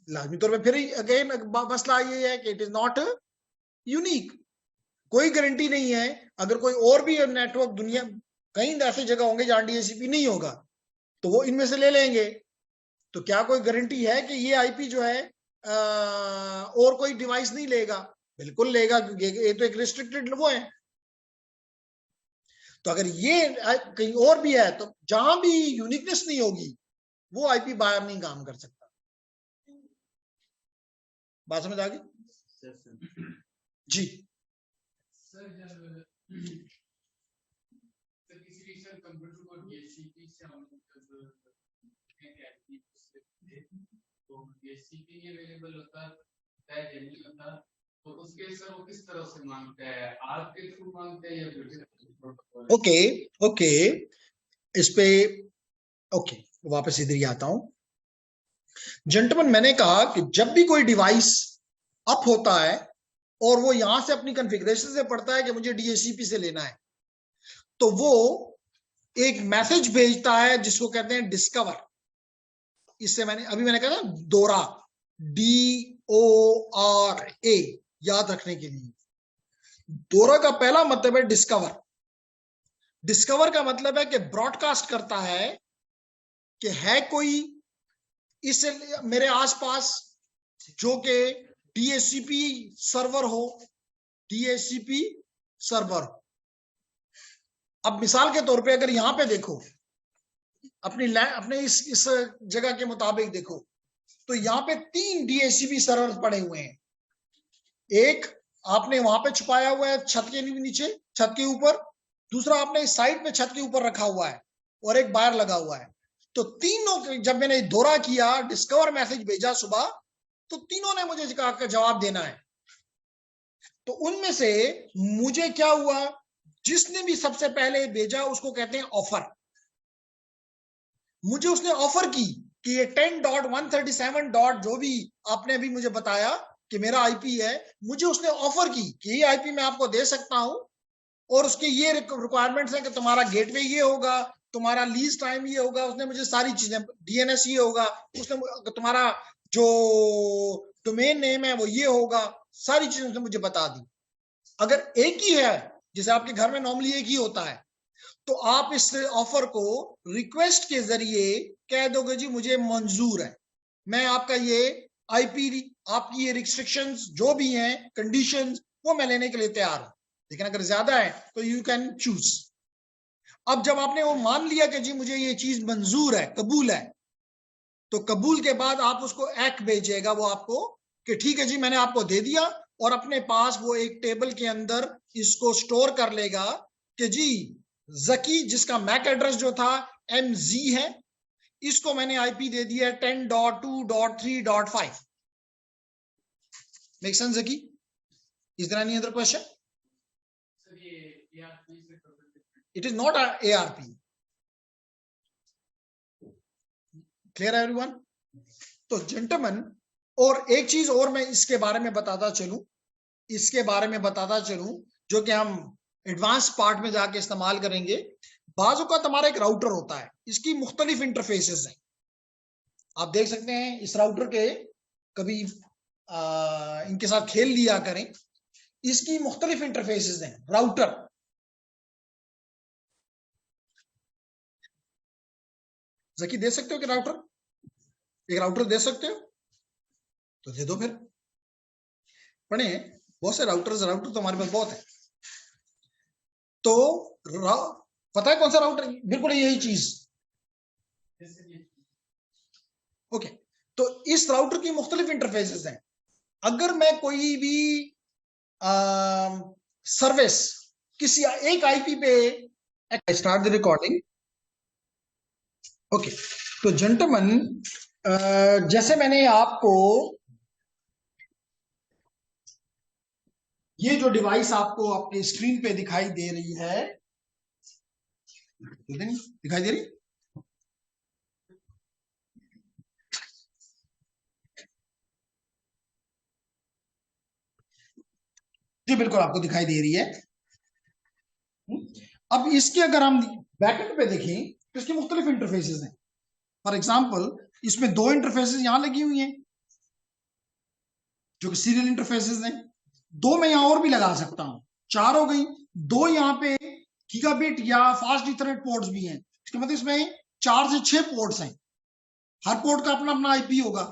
लाजमी तौर पे फिर अगेन मसला ये है कि इट इज नॉट यूनिक। कोई गारंटी नहीं है, अगर कोई और भी नेटवर्क दुनिया कहीं ऐसी जगह होंगे जहां डीएचसीपी नहीं होगा तो वो इनमें से ले लेंगे। तो क्या कोई गारंटी है कि ये आईपी जो है और कोई डिवाइस नहीं लेगा? बिल्कुल लेगा, क्योंकि ये तो एक रिस्ट्रिक्टेड वो है। तो अगर ये कहीं और भी है तो जहां भी यूनिकनेस नहीं होगी वो आईपी बाहर नहीं काम कर सकता। बात समझ आ गई जी? सर जब किसी कंप्यूटर को डीएचसीपी से हम तो डीएचसीपी अवेलेबल होता है जेन्युइन होता, तो उसके सर वो किस तरह से मांगते हैं? आपके थ्रू मांगते हैं या फिर ओके इस पे ओके वापस इधर ही आता हूं। जेंटलमैन, मैंने कहा कि जब भी कोई डिवाइस अप होता है और वो यहां से अपनी कॉन्फ़िगरेशन से पढ़ता है कि मुझे डीएचसीपी से लेना है, तो वो एक मैसेज भेजता है जिसको कहते हैं डिस्कवर। इससे मैंने कहा ना दोरा, DORA। DORA याद रखने के लिए। डोरा का पहला मतलब है डिस्कवर। डिस्कवर का मतलब है कि ब्रॉडकास्ट करता है कि है कोई इस मेरे आसपास जो कि DHCP सर्वर हो, DHCP सर्वर। अब मिसाल के तौर पे अगर यहां पे देखो, अपने इस जगह के मुताबिक देखो, तो यहां पे 3 DHCP सर्वर पड़े हुए हैं। एक आपने वहां पे छुपाया हुआ है छत के नीचे, छत के ऊपर। दूसरा आपने इस साइड पे छत के ऊपर रखा हुआ है, और एक बाहर लगा हुआ है। तो तीनों, जब मैंने दौरा किया, डिस्कवर मैसेज भेजा सुबह, तो तीनों ने मुझे जवाब देना है। तो उनमें से मुझे क्या हुआ, जिसने भी सबसे पहले भेजा उसको कहते हैं ऑफर। मुझे उसने ऑफर की कि ये 10.137. जो भी आपने अभी मुझे बताया कि मेरा आईपी है, मुझे उसने ऑफर की कि ये आईपी मैं आपको दे सकता हूं, और उसके ये रिक्वायरमेंट्स हैं कि तुम्हारा गेटवे ये होगा, तुम्हारा लीज टाइम ये होगा। उसने मुझे सारी चीजें, DNS ये होगा, उसने तुम्हारा जो डोमेन नेम है वो ये होगा, सारी चीजें उसने मुझे बता दी। अगर एक ही है, जैसे आपके घर में नॉर्मली एक ही होता है, तो आप इस ऑफर को रिक्वेस्ट के जरिए कह दोगे जी मुझे मंजूर है, मैं आपका ये आईपी, आपकी ये रिस्ट्रिक्शंस जो भी हैं, कंडीशंस, वो मैं लेने के लिए तैयार हूं। लेकिन अगर ज्यादा है तो यू कैन चूज। अब जब आपने वो मान लिया कि जी मुझे ये चीज मंजूर है, कबूल है, तो कबूल के बाद आप उसको एक भेजेगा वो आपको कि ठीक है जी मैंने आपको दे दिया, और अपने पास वो एक टेबल के अंदर इसको स्टोर कर लेगा कि जी जकी, जिसका मैक एड्रेस जो था MZ है, इसको मैंने आईपी दे दिया 10.2.3.5। Make sense Zaki? Is there any other question? Sir ये ARP से It is not ARP. Clear everyone? तो जेंटलमैन, और एक चीज और मैं इसके बारे में बताता चलूं, जो कि हम एडवांस पार्ट में जाके इस्तेमाल करेंगे। बाजू का हमारा एक राउटर होता है, इसकी मुख्तलिफ इंटरफेसेस हैं। आप देख सकते हैं इस राउटर के, कभी इनके साथ खेल लिया करें। इसकी मुख्तलिफ इंटरफेसेस हैं। राउटर, जकी दे सकते हो कि राउटर, एक राउटर दे सकते हो तो दे दो, फिर पढ़े। बहुत से राउटर तो हमारे पास बहुत है। तो पता है कौन सा राउटर? बिल्कुल यही चीज। ओके, तो इस राउटर की मुख्तलिफ इंटरफेसेस हैं। अगर मैं कोई भी सर्विस किसी एक आईपी पे, स्टार्ट द रिकॉर्डिंग। ओके, तो जेंटलमैन, जैसे मैंने आपको ये जो डिवाइस आपको आपके स्क्रीन पे दिखाई दे रही है, दिखाई दे रही? जी बिल्कुल आपको दिखाई दे रही है। अब इसके अगर हम बैकएंड पे देखें तो इसकी मुख्तलिफ इंटरफेसेस हैं। फॉर एग्जांपल, इसमें 2 इंटरफेसेस यहां लगी हुई हैं जो कि सीरियल इंटरफेसेस हैं। 2 मैं यहां और भी लगा सकता हूं, 4 हो गई। 2 यहाँ पे गीगाबिट या फास्ट ईथरनेट पोर्ट्स भी हैं। इसका मतलब इसमें 4 से 6 पोर्ट्स हैं। हर पोर्ट का अपना अपना आईपी होगा।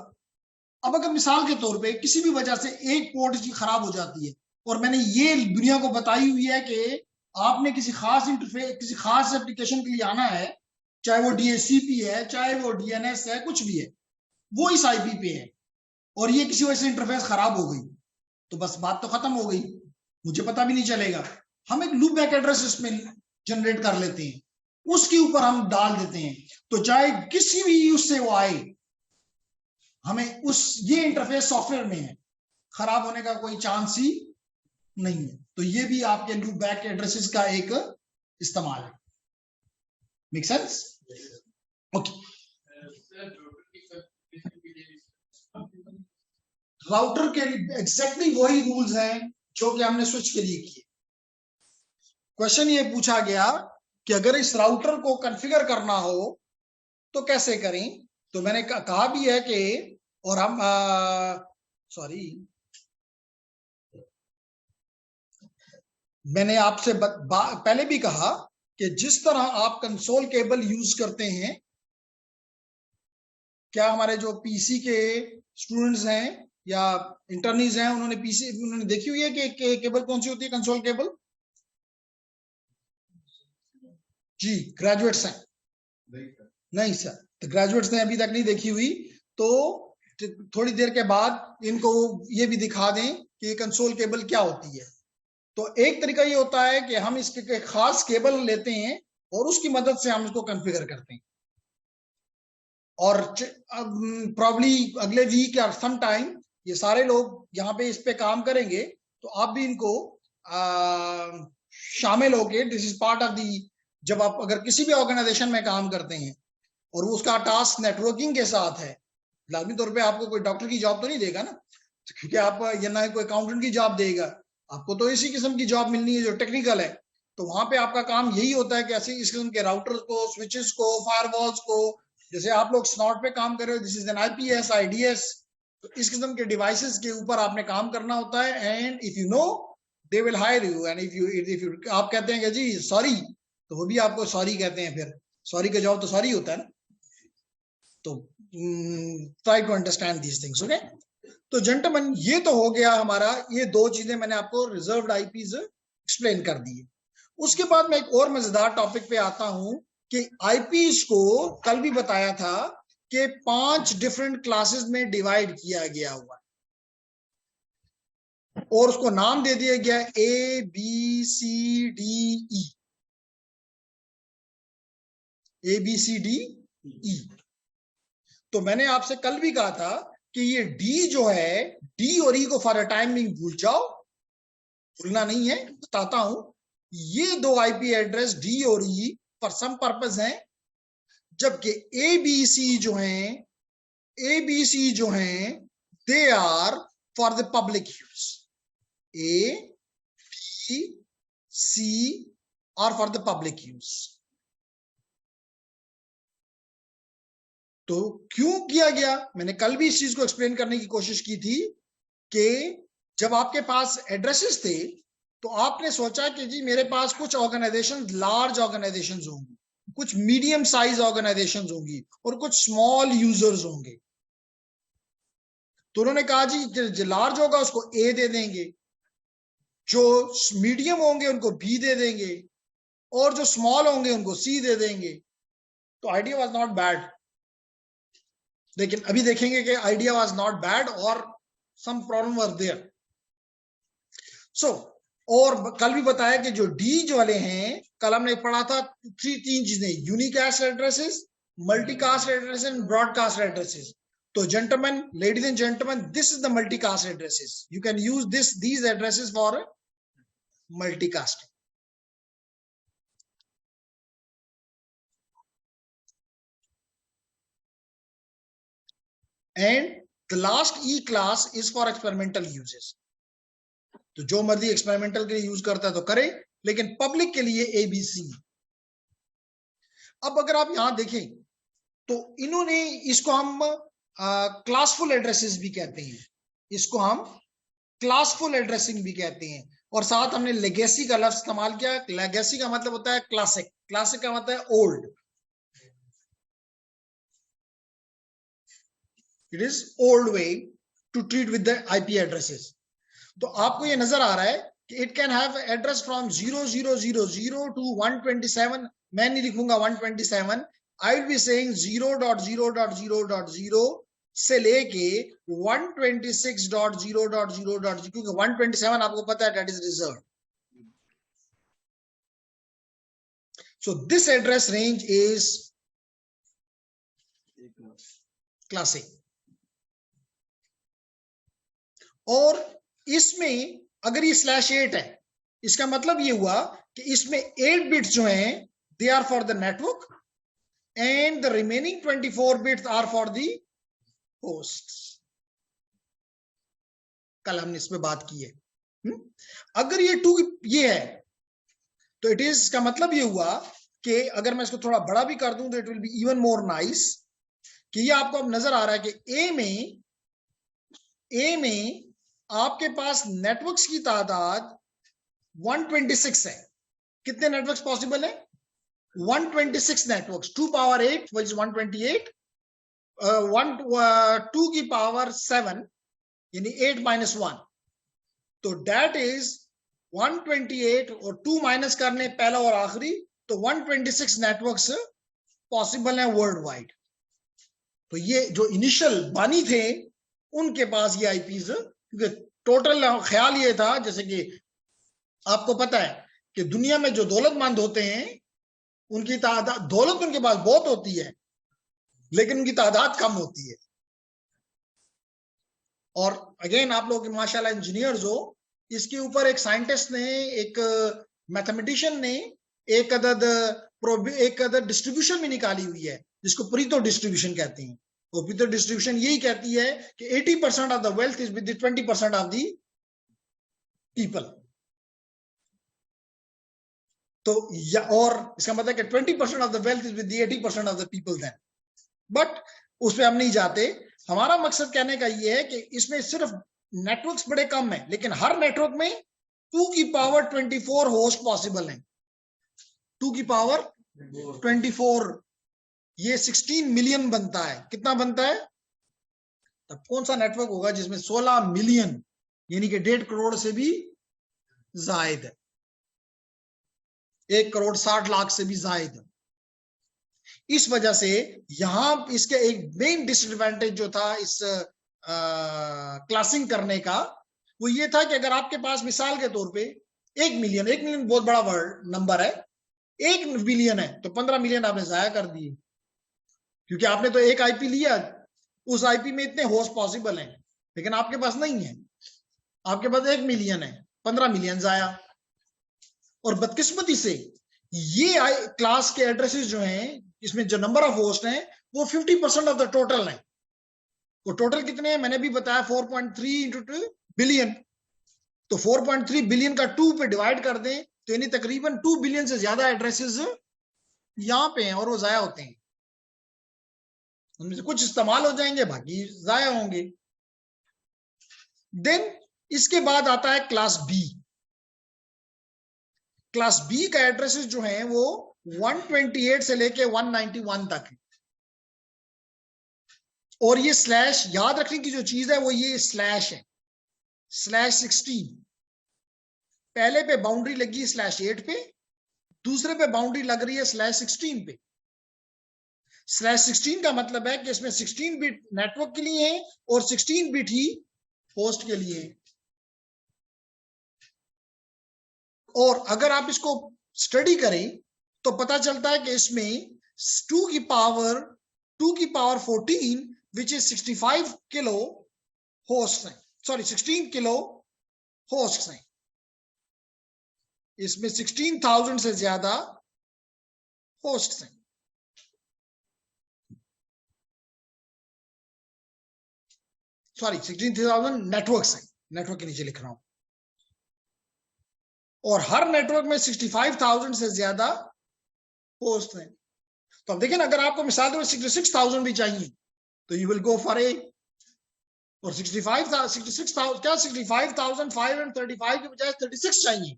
अब अगर मिसाल के तौर पे किसी भी वजह से एक पोर्ट इसकी खराब हो जाती है, और मैंने ये दुनिया को बताई हुई है कि आपने किसी खास इंटरफेस, किसी खास एप्लीकेशन के लिए आना है, चाहे वो DHCP है, चाहे वो DNS है, कुछ भी है, वो इस आईपी पे है, और ये किसी वजह से इंटरफेस खराब हो गई, तो बस बात तो खत्म हो गई, मुझे पता भी नहीं चलेगा। हम एक लूप बैक एड्रेस इसमें जनरेट कर लेते हैं, उसके ऊपर हम डाल देते हैं, तो चाहे किसी भी उससे वो आए, हमें ये इंटरफेस सॉफ्टवेयर में है, खराब होने का कोई चांस ही नहीं है। तो ये भी आपके लूप बैक एड्रेसेस का एक इस्तेमाल है। Make sense? ओके, राउटर के एग्जैक्टली वही रूल्स हैं जो कि हमने स्विच के लिए किए। क्वेश्चन ये पूछा गया कि अगर इस राउटर को कॉन्फ़िगर करना हो तो कैसे करें। तो मैंने कहा भी है कि, और हम सॉरी, मैंने आपसे पहले भी कहा कि जिस तरह आप कंसोल केबल यूज करते हैं, क्या हमारे जो पीसी के स्टूडेंट्स हैं या इंटर्नीज हैं, उन्होंने देखी हुई है कि केबल कौन सी होती है, कंसोल केबल? जी, ग्रेजुएट्स हैं? नहीं सर, तो ग्रेजुएट्स ने अभी तक नहीं देखी हुई, तो थोड़ी देर के बाद इनको ये भी दिखा दें कि ये कंसोल केबल क्या होती है। तो एक तरीका ये होता है कि हम इसके खास केबल लेते हैं और उसकी मदद से हम इसको कॉन्फ़िगर करते हैं, और प्रॉब्ली अगले वीक या सम टाइम ये सारे लोग यहाँ पे इस पे काम करेंगे, तो आप भी इनको शामिल होके, this is part of the, जब आप अगर किसी भी ऑर्गेनाइजेशन में काम करते हैं और उसका टास्क नेटवर्किंग के साथ है, लाजमी तौर पे आपको कोई डॉक्टर की जॉब तो नहीं देगा ना, क्योंकि आप ये ना कोई अकाउंटेंट की जॉब देगा, आपको तो इसी किस्म की जॉब मिलनी है जो टेक्निकल है। तो वहां पे आपका काम यही होता है कि ऐसे इस किस्म के राउटर्स को, स्विचेस को, फायरवॉल्स को, जैसे आप लोग स्नॉट पे काम कर रहे हो, this is an IPS, IDs, तो इस किस्म के डिवाइसेस के ऊपर आपने काम करना होता है। And if you know, they will hire you, and if you आप कहते हैं कि जी सॉरी, तो वो भी आपको सॉरी कहते हैं, फिर सॉरी का जवाब तो सॉरी होता है ना। तो try to understand these things, okay. तो जेंटलमैन, ये तो हो गया हमारा, ये दो चीजें मैंने आपको रिजर्व्ड आईपीज एक्सप्लेन कर दी। उसके बाद मैं एक और मजेदार टॉपिक पे आता हूं कि आईपीज को कल भी बताया था कि 5 डिफरेंट क्लासेस में डिवाइड किया गया हुआ है और उसको नाम दे दिया गया A B C D E, A B C D E. तो मैंने आपसे कल भी कहा था कि ये डी जो है, डी और ई को फॉर अ टाइम बिंग भूल जाओ, भूलना नहीं है, बताता हूं। ये दो आईपी एड्रेस डी और ई फॉर सम पर्पस हैं, जबकि ए बी सी जो हैं they are for the public use. A B C are for the public use. तो क्यों किया गया, मैंने कल भी इस चीज को एक्सप्लेन करने की कोशिश की थी कि जब आपके पास एड्रेसेस थे तो आपने सोचा कि जी मेरे पास कुछ ऑर्गेनाइजेशन, लार्ज ऑर्गेनाइजेशंस होंगी, कुछ मीडियम साइज ऑर्गेनाइजेशंस होंगी और कुछ स्मॉल यूजर्स होंगे। तो उन्होंने कहा जी जो लार्ज होगा उसको ए दे देंगे, जो मीडियम होंगे उनको बी दे देंगे, और जो स्मॉल होंगे उनको सी दे देंगे। तो आइडिया वाज नॉट बैड, लेकिन अभी देखेंगे कि आइडिया वाज नॉट बैड और सम प्रॉब्लम वाज देयर। सो और कल भी बताया कि जो डी जो वाले हैं, कल हमने पढ़ा था 3 चीजें, unicast addresses, multicast addresses and broadcast addresses. तो gentleman, ladies and gentleman, this is the multicast addresses. You can use these addresses for multicasting. And the last E class is for experimental uses. तो जो मर्जी एक्सपेरिमेंटल के लिए यूज करता है तो करे, लेकिन पब्लिक के लिए एबीसी। अब अगर आप यहां देखें तो इन्होंने इसको हम क्लासफुल एड्रेसेस भी कहते हैं, इसको हम क्लासफुल एड्रेसिंग भी कहते हैं, और साथ हमने लेगेसी का लफ्ज इस्तेमाल किया। लेगेसी का मतलब होता है क्लासिक, क्लासिक का मतलब है old, it is old way to treat with the IP addresses. तो आपको ये नजर आ रहा है कि it can have address from 0000 to 127। मैं नहीं लिखूंगा 127, आई विल बी सेइंग 0.0.0.0 से लेके 126.0.0.0, क्योंकि 127 आपको पता है that is reserve. So this address range is classic. और इसमें अगर ये /8 है, इसका मतलब ये हुआ कि इसमें 8 बिट्स जो हैं they are for the network and the remaining 24 bits are for the host. कल हमने इस पे बात की है। अगर ये 2 ये है तो इट इज का मतलब ये हुआ कि अगर मैं इसको थोड़ा बड़ा भी कर दूं तो it will be even more nice, कि ये आपको अब नजर आ रहा है कि ए में ए में आपके पास नेटवर्क्स की तादाद 126 है। कितने नेटवर्क्स पॉसिबल है? 126 नेटवर्क्स, 2 पावर 8 which is 128, 2 की पावर 7 यानी 8 माइनस 1, तो डेट इज 128 और 2 माइनस करने पहला और आखिरी, तो 126 नेटवर्क्स पॉसिबल है वर्ल्ड वाइड। तो ये जो इनिशियल बानी थे उनके पास ये आईपीज, क्योंकि टोटल ख्याल ये था, जैसे कि आपको पता है कि दुनिया में जो दौलतमंद होते हैं उनकी तादाद, दौलत उनके पास बहुत होती है लेकिन उनकी तादाद कम होती है। और अगेन आप लोग माशाल्लाह इंजीनियर्स हो, इसके ऊपर एक साइंटिस्ट ने, एक मैथमेटिशियन ने एक अदद डिस्ट्रीब्यूशन भी निकाली हुई है जिसको परीतो डिस्ट्रीब्यूशन कहते हैं। वो परीतो डिस्ट्रीब्यूशन यही कहती है कि 80% of the wealth is with 20% of the people. तो और इसका मतलब कि 20% of the wealth is with 80% of the people then. But उसमें हम नहीं जाते। हमारा मकसद कहने का ये है कि इसमें सिर्फ नेटवर्क्स बड़े कम है, लेकिन हर नेटवर्क में 2 की पावर 24 होस्ट पॉसिबल है। 2 की पावर 24, ये 16 मिलियन बनता है। कितना बनता है? तब कौन सा नेटवर्क होगा जिसमें 16 मिलियन यानी कि 1.5 करोड़ से भी जायद है, 1 करोड़ 60 लाख से भी जायद है। इस वजह से यहां इसके एक मेन डिसएडवांटेज जो था इस क्लासिंग करने का, वो ये था कि अगर आपके पास मिसाल के तौर पे 1 मिलियन बहुत बड़ा वर्ड नंबर है, 1 बिलियन है, तो 15 मिलियन आपने जाया कर दिए, क्योंकि आपने तो एक आईपी लिया, उस आईपी में इतने होस्ट पॉसिबल हैं, लेकिन आपके पास नहीं है, आपके पास 1 मिलियन है, 15 मिलियन जाया। और बदकिस्मती से ये क्लास के एड्रेसेस जो हैं, इसमें जो नंबर ऑफ होस्ट हैं वो 50% ऑफ द टोटल है। वो टोटल कितने हैं मैंने भी बताया, 4.3 इंटू 2 बिलियन। तो 4.3 बिलियन का 2 पे डिवाइड कर दें तो यानी तकरीबन 2 बिलियन से ज्यादा एड्रेसेस यहां पे हैं और वो जाया होते हैं। उनमें से कुछ इस्तेमाल हो जाएंगे, बाकी जाया होंगे। देन इसके बाद आता है क्लास बी। क्लास बी का एड्रेसेस जो है वो 128 से लेके 191 तक है। और ये स्लैश याद रखने की जो चीज है वो ये स्लैश है, /16। पहले पे बाउंड्री लगी /8 पे, दूसरे पे बाउंड्री लग रही है /16 पे। /16 का मतलब है कि इसमें 16 बिट नेटवर्क के लिए है और 16 बिट ही होस्ट के लिए है। और अगर आप इसको स्टडी करें तो पता चलता है कि इसमें 2 की power 14 which is 65 kilo host हैं, सॉरी 16 किलो होस्ट हैं। इसमें 16,000 से ज्यादा होस्ट हैं। सॉरी 16,000 नेटवर्क्स हैं, नेटवर्क के नीचे लिख रहा हूं। और हर नेटवर्क में 65,000 से ज्यादा होस्ट हैं। तो अब देखिए ना, अगर आपको मिसाल दो 66,000 भी चाहिए तो you will go for A. और 66,000 क्या 65,535 के बजाय 36 चाहिए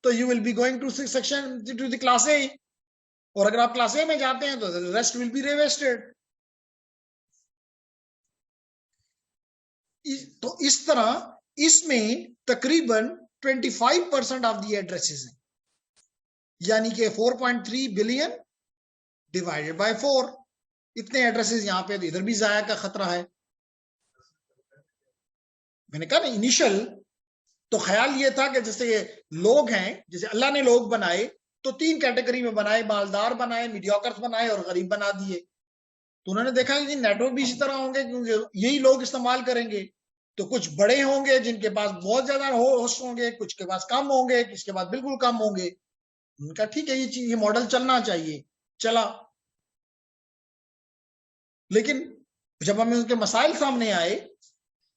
तो you will be going to section to the class A. और अगर आप क्लास ए में जाते हैं तो रेस्ट विल बी रिवेस्टेड। तो इस तरह इसमें तकरीबन 25% ऑफ दी एड्रेसेस हैं, यानी कि 4.3 बिलियन डिवाइडेड बाय 4। इतने एड्रेसेस यहां पे, तो इधर भी जाया का खतरा है। मैंने कहा ना इनिशियल तो ख्याल ये था कि जैसे लोग हैं, जैसे अल्लाह ने लोग बनाए तो 3 कैटेगरी में बनाए, मालदार बनाए, मीडियोकर्स बनाए और गरीब बना दिए। तो उन्होंने देखा कि नेटवर्क भी इसी तरह होंगे क्योंकि यही लोग इस्तेमाल करेंगे। तो कुछ बड़े होंगे जिनके पास बहुत ज्यादा होस्ट होंगे, कुछ के पास कम होंगे, किसके पास बिल्कुल कम होंगे। उनका ठीक है, ये मॉडल चलना चाहिए, चला। लेकिन जब हमें उनके मसाइल सामने आए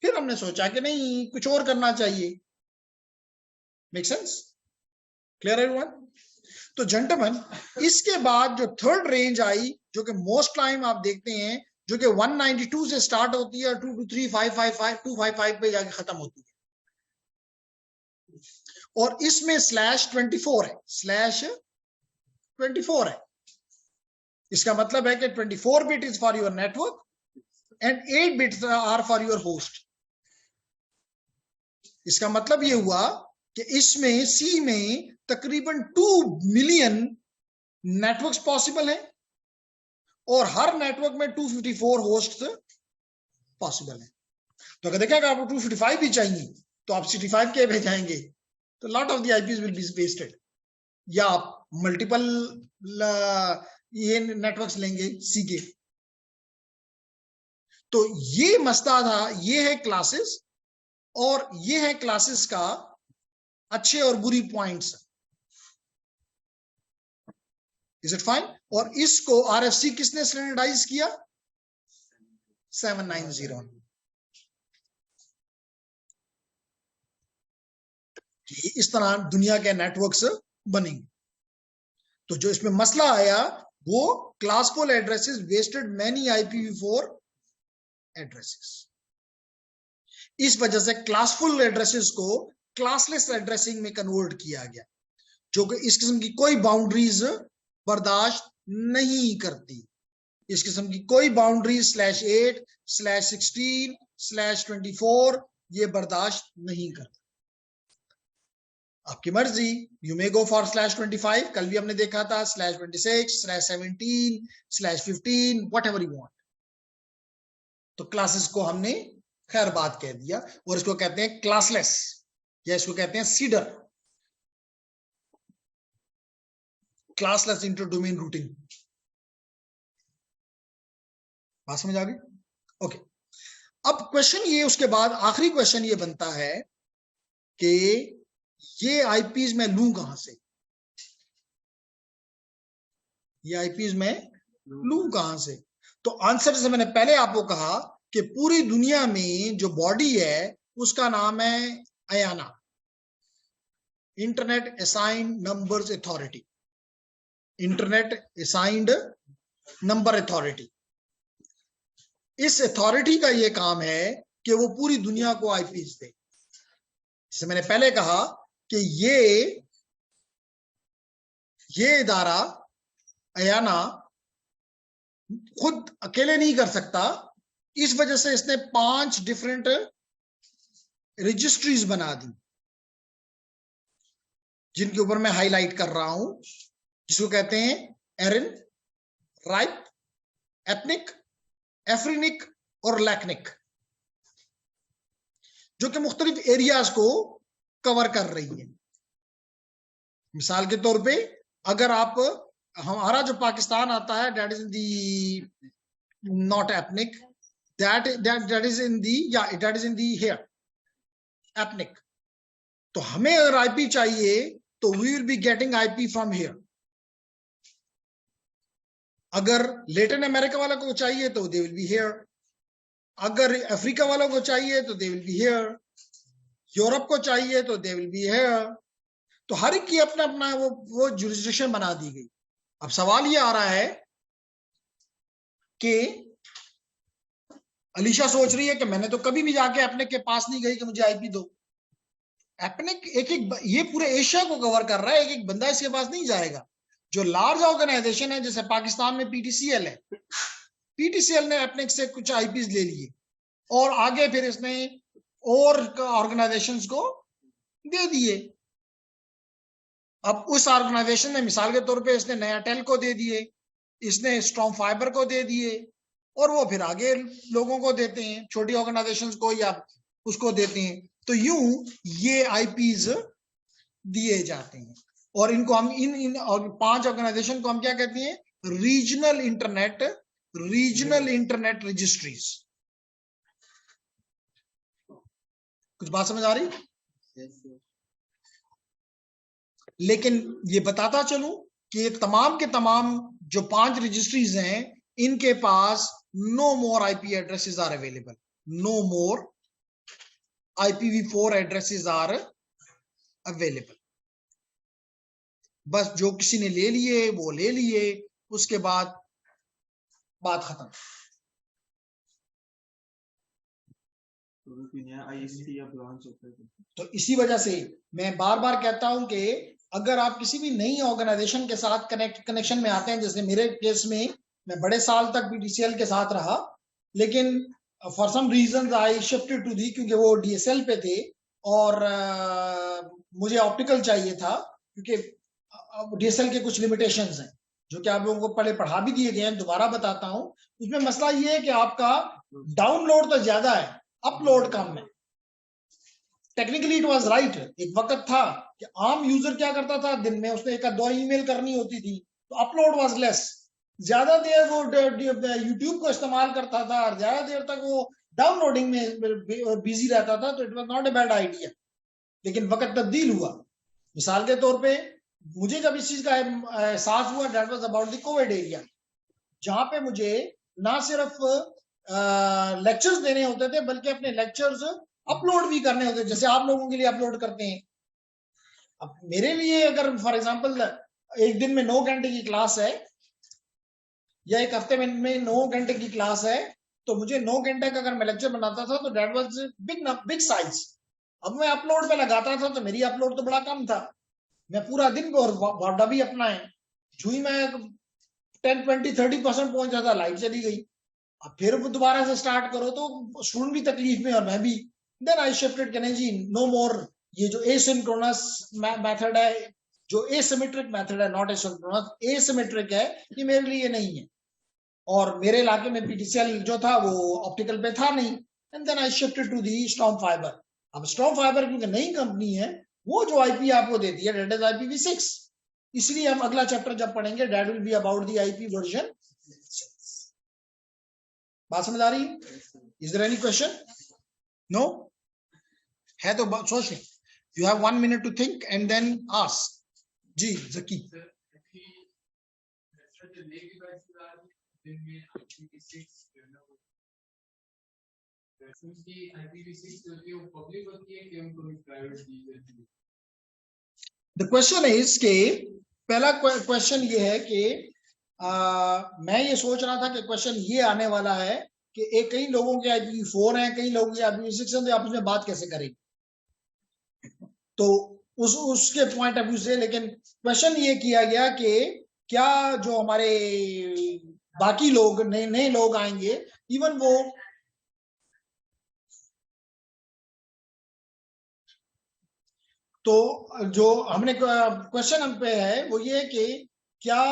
फिर हमने सोचा कि नहीं, कुछ और करना चाहिए। Make sense? Clear everyone? तो जेंटलमैन, इसके बाद जो थर्ड रेंज आई, जो कि मोस्ट टाइम आप देखते हैं जो कि 192 से स्टार्ट होती है 223555255 पे जाके खत्म होती है, और इसमें /24 है, /24 है। इसका मतलब है कि 24 bit is for your network and 8 bits are for your host. इसका मतलब ये हुआ कि इसमें सी में तकरीबन 2 मिलियन नेटवर्क्स पॉसिबल है, और हर नेटवर्क में 254 होस्ट पॉसिबल है। तो अगर देखा आपको 255 भी चाहिए तो आप 65 के भेजाएंगे तो lot of the IPs will be wasted, या आप मल्टीपल ये नेटवर्क्स लेंगे सी के। तो ये मसला था, ये है क्लासेस, और ये है क्लासेस का अच्छे और बुरी पॉइंट्स। Is it fine? और इसको आरएफसी किसने स्टैंडर्डाइज किया? 790। इस तरह दुनिया के नेटवर्क्स बनेंगे। तो जो इसमें मसला आया वो classful addresses wasted many IPv4 addresses. इस वजह से क्लासफुल एड्रेसेस को क्लासलेस एड्रेसिंग में कन्वर्ट किया गया, जो कि इस किस्म की कोई बाउंड्रीज बर्दाश्त नहीं करती। इस किस्म की कोई बाउंड्रीज /8 /16 /24 ये बर्दाश्त नहीं करती। आपकी मर्जी, यू मे गो फॉर /25, कल भी हमने देखा था, /26 /17 /15 वट एवर यू वांट। तो क्लासेस को हमने खैर बात कह दिया, और इसको कहते हैं क्लासलेस, या इसको कहते हैं cedar, classless inter domain routing. बात समझ आ गई? ओके। अब क्वेश्चन ये, उसके बाद आखिरी क्वेश्चन ये बनता है कि ये आईपीज मैं लूं कहां से? ये आईपीज मैं लूं कहां से? तो आंसर, जैसे मैंने पहले आपको कहा कि पूरी दुनिया में जो बॉडी है उसका नाम है IANA, internet assigned numbers authority, internet assigned number authority. इस अथॉरिटी का ये काम है कि वो पूरी दुनिया को आईपीज दे। जैसे मैंने पहले कहा कि ये इदारा IANA खुद अकेले नहीं कर सकता, इस वजह से इसने 5 डिफरेंट रजिस्ट्रीज बना दी, जिनके ऊपर मैं हाईलाइट कर रहा हूं, जिसको कहते हैं एरिन, राइप, एथनिक, एफ्रिनिक और लैक्निक, जो कि मुख्तलिफ एरियाज को कवर कर रही है। मिसाल के तौर पे अगर आप, हमारा जो पाकिस्तान आता है, that is in the not ethnic, that is in the, yeah, that is in the here ethnic। तो हमें अगर आईपी चाहिए तो we will be getting IP from here। अगर लेटिन अमेरिका वालों को चाहिए तो they will be here, अगर अफ्रीका वालों को चाहिए तो they will be here, Europe को चाहिए तो they will be here। तो हर एक की अपना अपना वो जुरिस्डिक्शन बना दी गई। अब सवाल ये आ रहा है कि अलीशा सोच रही है कि मैंने तो कभी भी जाके एपनिक के पास नहीं गई कि मुझे आईपी दो। एपनिक एक ये पूरे एशिया को कवर कर रहा है, एक बंदा इसके पास नहीं जाएगा। जो लार्ज ऑर्गेनाइजेशन है, जैसे पाकिस्तान में PTCL है, PTCL ने एपनिक से कुछ आईपीज ले लिए और आगे फिर इसने और ऑर्गेनाइजेशंस को दे दिए। अब उस ऑर्गेनाइजेशन ने, मिसाल के तौर पे, इसने नया टेल को दे दिए, इसने स्ट्रॉन्ग फाइबर को दे दिए, और वो फिर आगे लोगों को देते हैं, छोटी ऑर्गेनाइजेशंस को या उसको देते हैं। तो यूं ये आईपीज दिए जाते हैं, और इनको हम इन 5 ऑर्गेनाइजेशन को हम क्या कहते हैं? Regional internet registries. कुछ बात समझ आ रही? लेकिन ये बताता चलूं कि तमाम के तमाम जो 5 रजिस्ट्रीज हैं, इनके पास no more IP addresses are available, no more IPv4 addresses are available। बस जो किसी ने ले लिए वो ले लिए, उसके बाद बात खत्म। अगर कोई नया ISP या ब्रांच होता है तो इसी वजह से मैं बार बार कहता हूं कि अगर आप किसी भी नई ऑर्गेनाइजेशन के साथ कनेक्शन में आते हैं, जैसे मेरे केस में मैं बड़े साल तक PTCL के साथ रहा, लेकिन for some reason I shifted to the, क्योंकि वो DSL पे थे और मुझे ऑप्टिकल चाहिए था, क्योंकि DSL के कुछ लिमिटेशंस हैं जो कि आप लोगों को पहले पढ़ा भी दिए गए हैं, दोबारा बताता हूं। उसमें मसला ये है कि आपका डाउनलोड तो ज्यादा है, अपलोड कम है। Technically it was right. एक वक्त था कि आम यूजर क्या करता था, दिन में उसने एक दो ईमेल करनी होती थी, तो अपलोड वाज लेस, ज्यादा देर वो यूट्यूब को इस्तेमाल करता था और ज्यादा देर तक वो डाउनलोडिंग में बिजी रहता था, तो it was not a bad idea. लेकिन वक्त तब्दील हुआ। मिसाल के तौर पे मुझे जब इस चीज का एहसास हुआ, that was about the Covid area, जहां पे मुझे ना सिर्फ लेक्चर्स देने होते थे बल्कि अपने लेक्चर्स अपलोड भी करने होते, जैसे आप लोगों के लिए अपलोड करते हैं। अब मेरे लिए अगर फॉर एग्जांपल एक दिन में 9 घंटे की क्लास है या एक हफ्ते में 9 घंटे की क्लास है, तो मुझे 9 घंटे का अगर मैं लेक्चर बनाता था तो दैट वाज बिग साइज। अब मैं अपलोड पे लगाता था तो मेरी अपलोड तो बड़ा कम था, मैं पूरा दिन और वाडा भी अपना है, जो ही मैं 10-20-30% पहुंच जाता, लाइट चली गई। अब फिर दोबारा से स्टार्ट करो तो स्टूडेंट भी तकलीफ में और मैं भी। देन आई शिफ्टेड, कहने जी नो मोर, ये जो एसिंक्रोनस मेथड है, जो एसिमेट्रिक मेथड है, नॉट एसिंक्रोनस, एसिमेट्रिक है, ये मेरे लिए नहीं है। और मेरे इलाके में PTCL जो था वो ऑप्टिकल पे था नहीं। And then I shifted to the Storm Fiber. अब स्टॉर्म फाइबर क्योंकि नई कंपनी है, वो जो IP आपको देती है दैट इज IPv6, इसलिए हम अगला चैप्टर जब पढ़ेंगे that will be about the IP version 6। बात समझ आ रही है? Is there any question? No है तो सोच लें। You have 1 minute to think and then ask. जी जकी। द क्वेश्चन इज के पहला क्वेश्चन ये है कि मैं ये सोच रहा था कि क्वेश्चन ये आने वाला है कि एक कई लोगों के IPv4 हैं, कई लोगों के IPv6 हैं, तो आप उसमें बात कैसे करेंगे? तो उसके पॉइंट ऑफ व्यू से, लेकिन क्वेश्चन ये किया गया कि क्या जो हमारे बाकी लोग नए लोग आएंगे, इवन वो तो जो हमने क्वेश्चन हम पे है वो ये कि क्या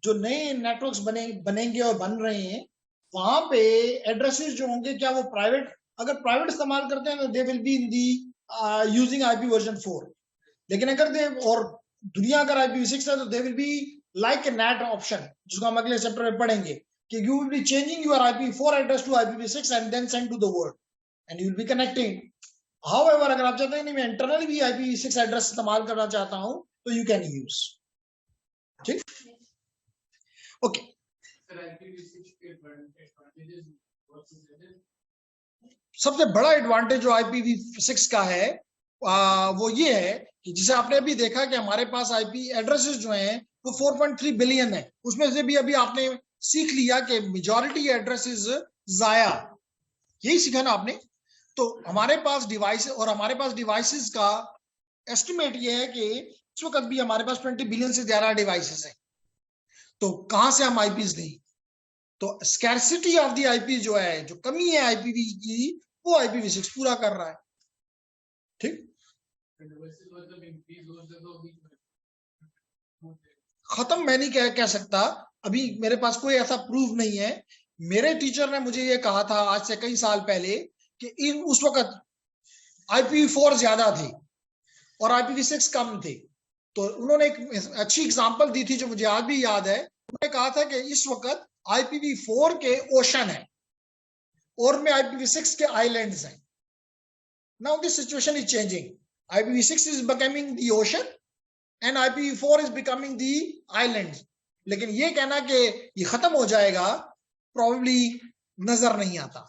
जो नए नेटवर्क्स बनेंगे और बन रहे हैं, वहां पे एड्रेसेस जो होंगे, क्या वो प्राइवेट, अगर प्राइवेट इस्तेमाल करते हैं तो they will be in the using IP version 4, लेकिन अगर दे और दुनिया अगर IPv6 है तो they will be like a net option, जिसको हम अगले चैप्टर में पढ़ेंगे कि you will be changing your IPv4 address to IPv6 and then send to the world and you will be connecting. However अगर आप चाहते हैं नहीं मैं इंटरनली भी IPv6 एड्रेस इस्तेमाल करना चाहता हूं तो यू कैन यूज। ठीक, ओके। सबसे बड़ा एडवांटेज जो IPv6 का है वो ये है कि जिसे आपने अभी देखा कि हमारे पास IP एड्रेसेस जो हैं वो 4.3 बिलियन है, उसमें से भी अभी आपने सीख लिया कि मेजॉरिटी एड्रेसेस जाया, यही सीखा ना आपने। तो हमारे पास डिवाइस और हमारे पास डिवाइसेस का एस्टिमेट ये है कि इस वक्त भी हमारे पास 20 बिलियन से ज्यादा डिवाइसेस हैं, तो कहां से हम IPs दें? तो स्कैर्सिटी ऑफ द IP जो है, जो कमी है IPv की, वो IPv6 पूरा कर रहा है। ठीक, खत्म मैं नहीं कह सकता, अभी मेरे पास कोई ऐसा प्रूफ नहीं है। मेरे टीचर ने मुझे ये कहा था आज से कई साल पहले कि उस वक्त IPv4 ज्यादा थे और IPv6 कम थे, तो उन्होंने एक अच्छी एग्जांपल दी थी जो मुझे आज भी याद है। उन्होंने कहा था कि इस वक्त IPv4 के ओशन है और में IPv6 के आइलैंड्स हैं। Now this situation is changing, IPv6 is becoming the ocean and IPv4 is becoming the islands। लेकिन ये कहना कि ये खत्म हो जाएगा probably नजर नहीं आता।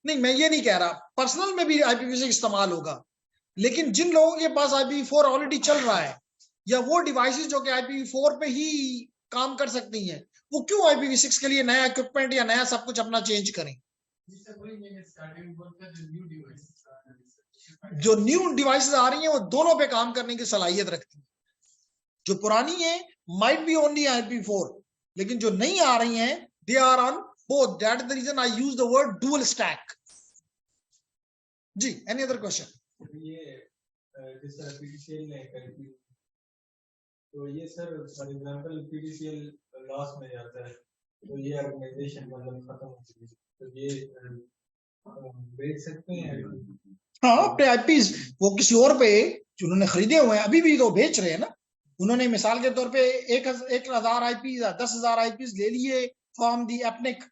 नहीं, मैं ये नहीं कह रहा, पर्सनल में भी IPv6 इस्तेमाल होगा, लेकिन जिन लोगों के पास IPv4 ऑलरेडी चल रहा है या वो डिवाइसेस जो कि IPv4 पे ही काम कर सकती हैं, वो क्यों IPv6 के लिए नया इक्विपमेंट या नया सब कुछ अपना चेंज करें? जो न्यू डिवाइसेस आ रही हैं वो दोनों पे काम करने की सलाहियत रखती हैं। जो पुरानी है माइट बी ओनली IP4, लेकिन जो नई आ रही हैं they are on both. That is the reason I use the word dual stack. जी, एनी अदर क्वेश्चन? ये जैसा PTCL ने करी, तो ये sir for example PTCL loss में जाता है, तो ये ऑर्गेनाइजेशन मतलब खत्म हो चुकी है, तो ये बेच सकते हैं? हाँ, अपने IPs वो किसी और पे जिन्होंने खरीदे हुए हैं अभी भी तो बेच रहे हैं ना. उन्होंने मिसाल के तौर पे 1,000 IPs या 10,000 IPs ले लिए फ्रॉम दी एपनिक.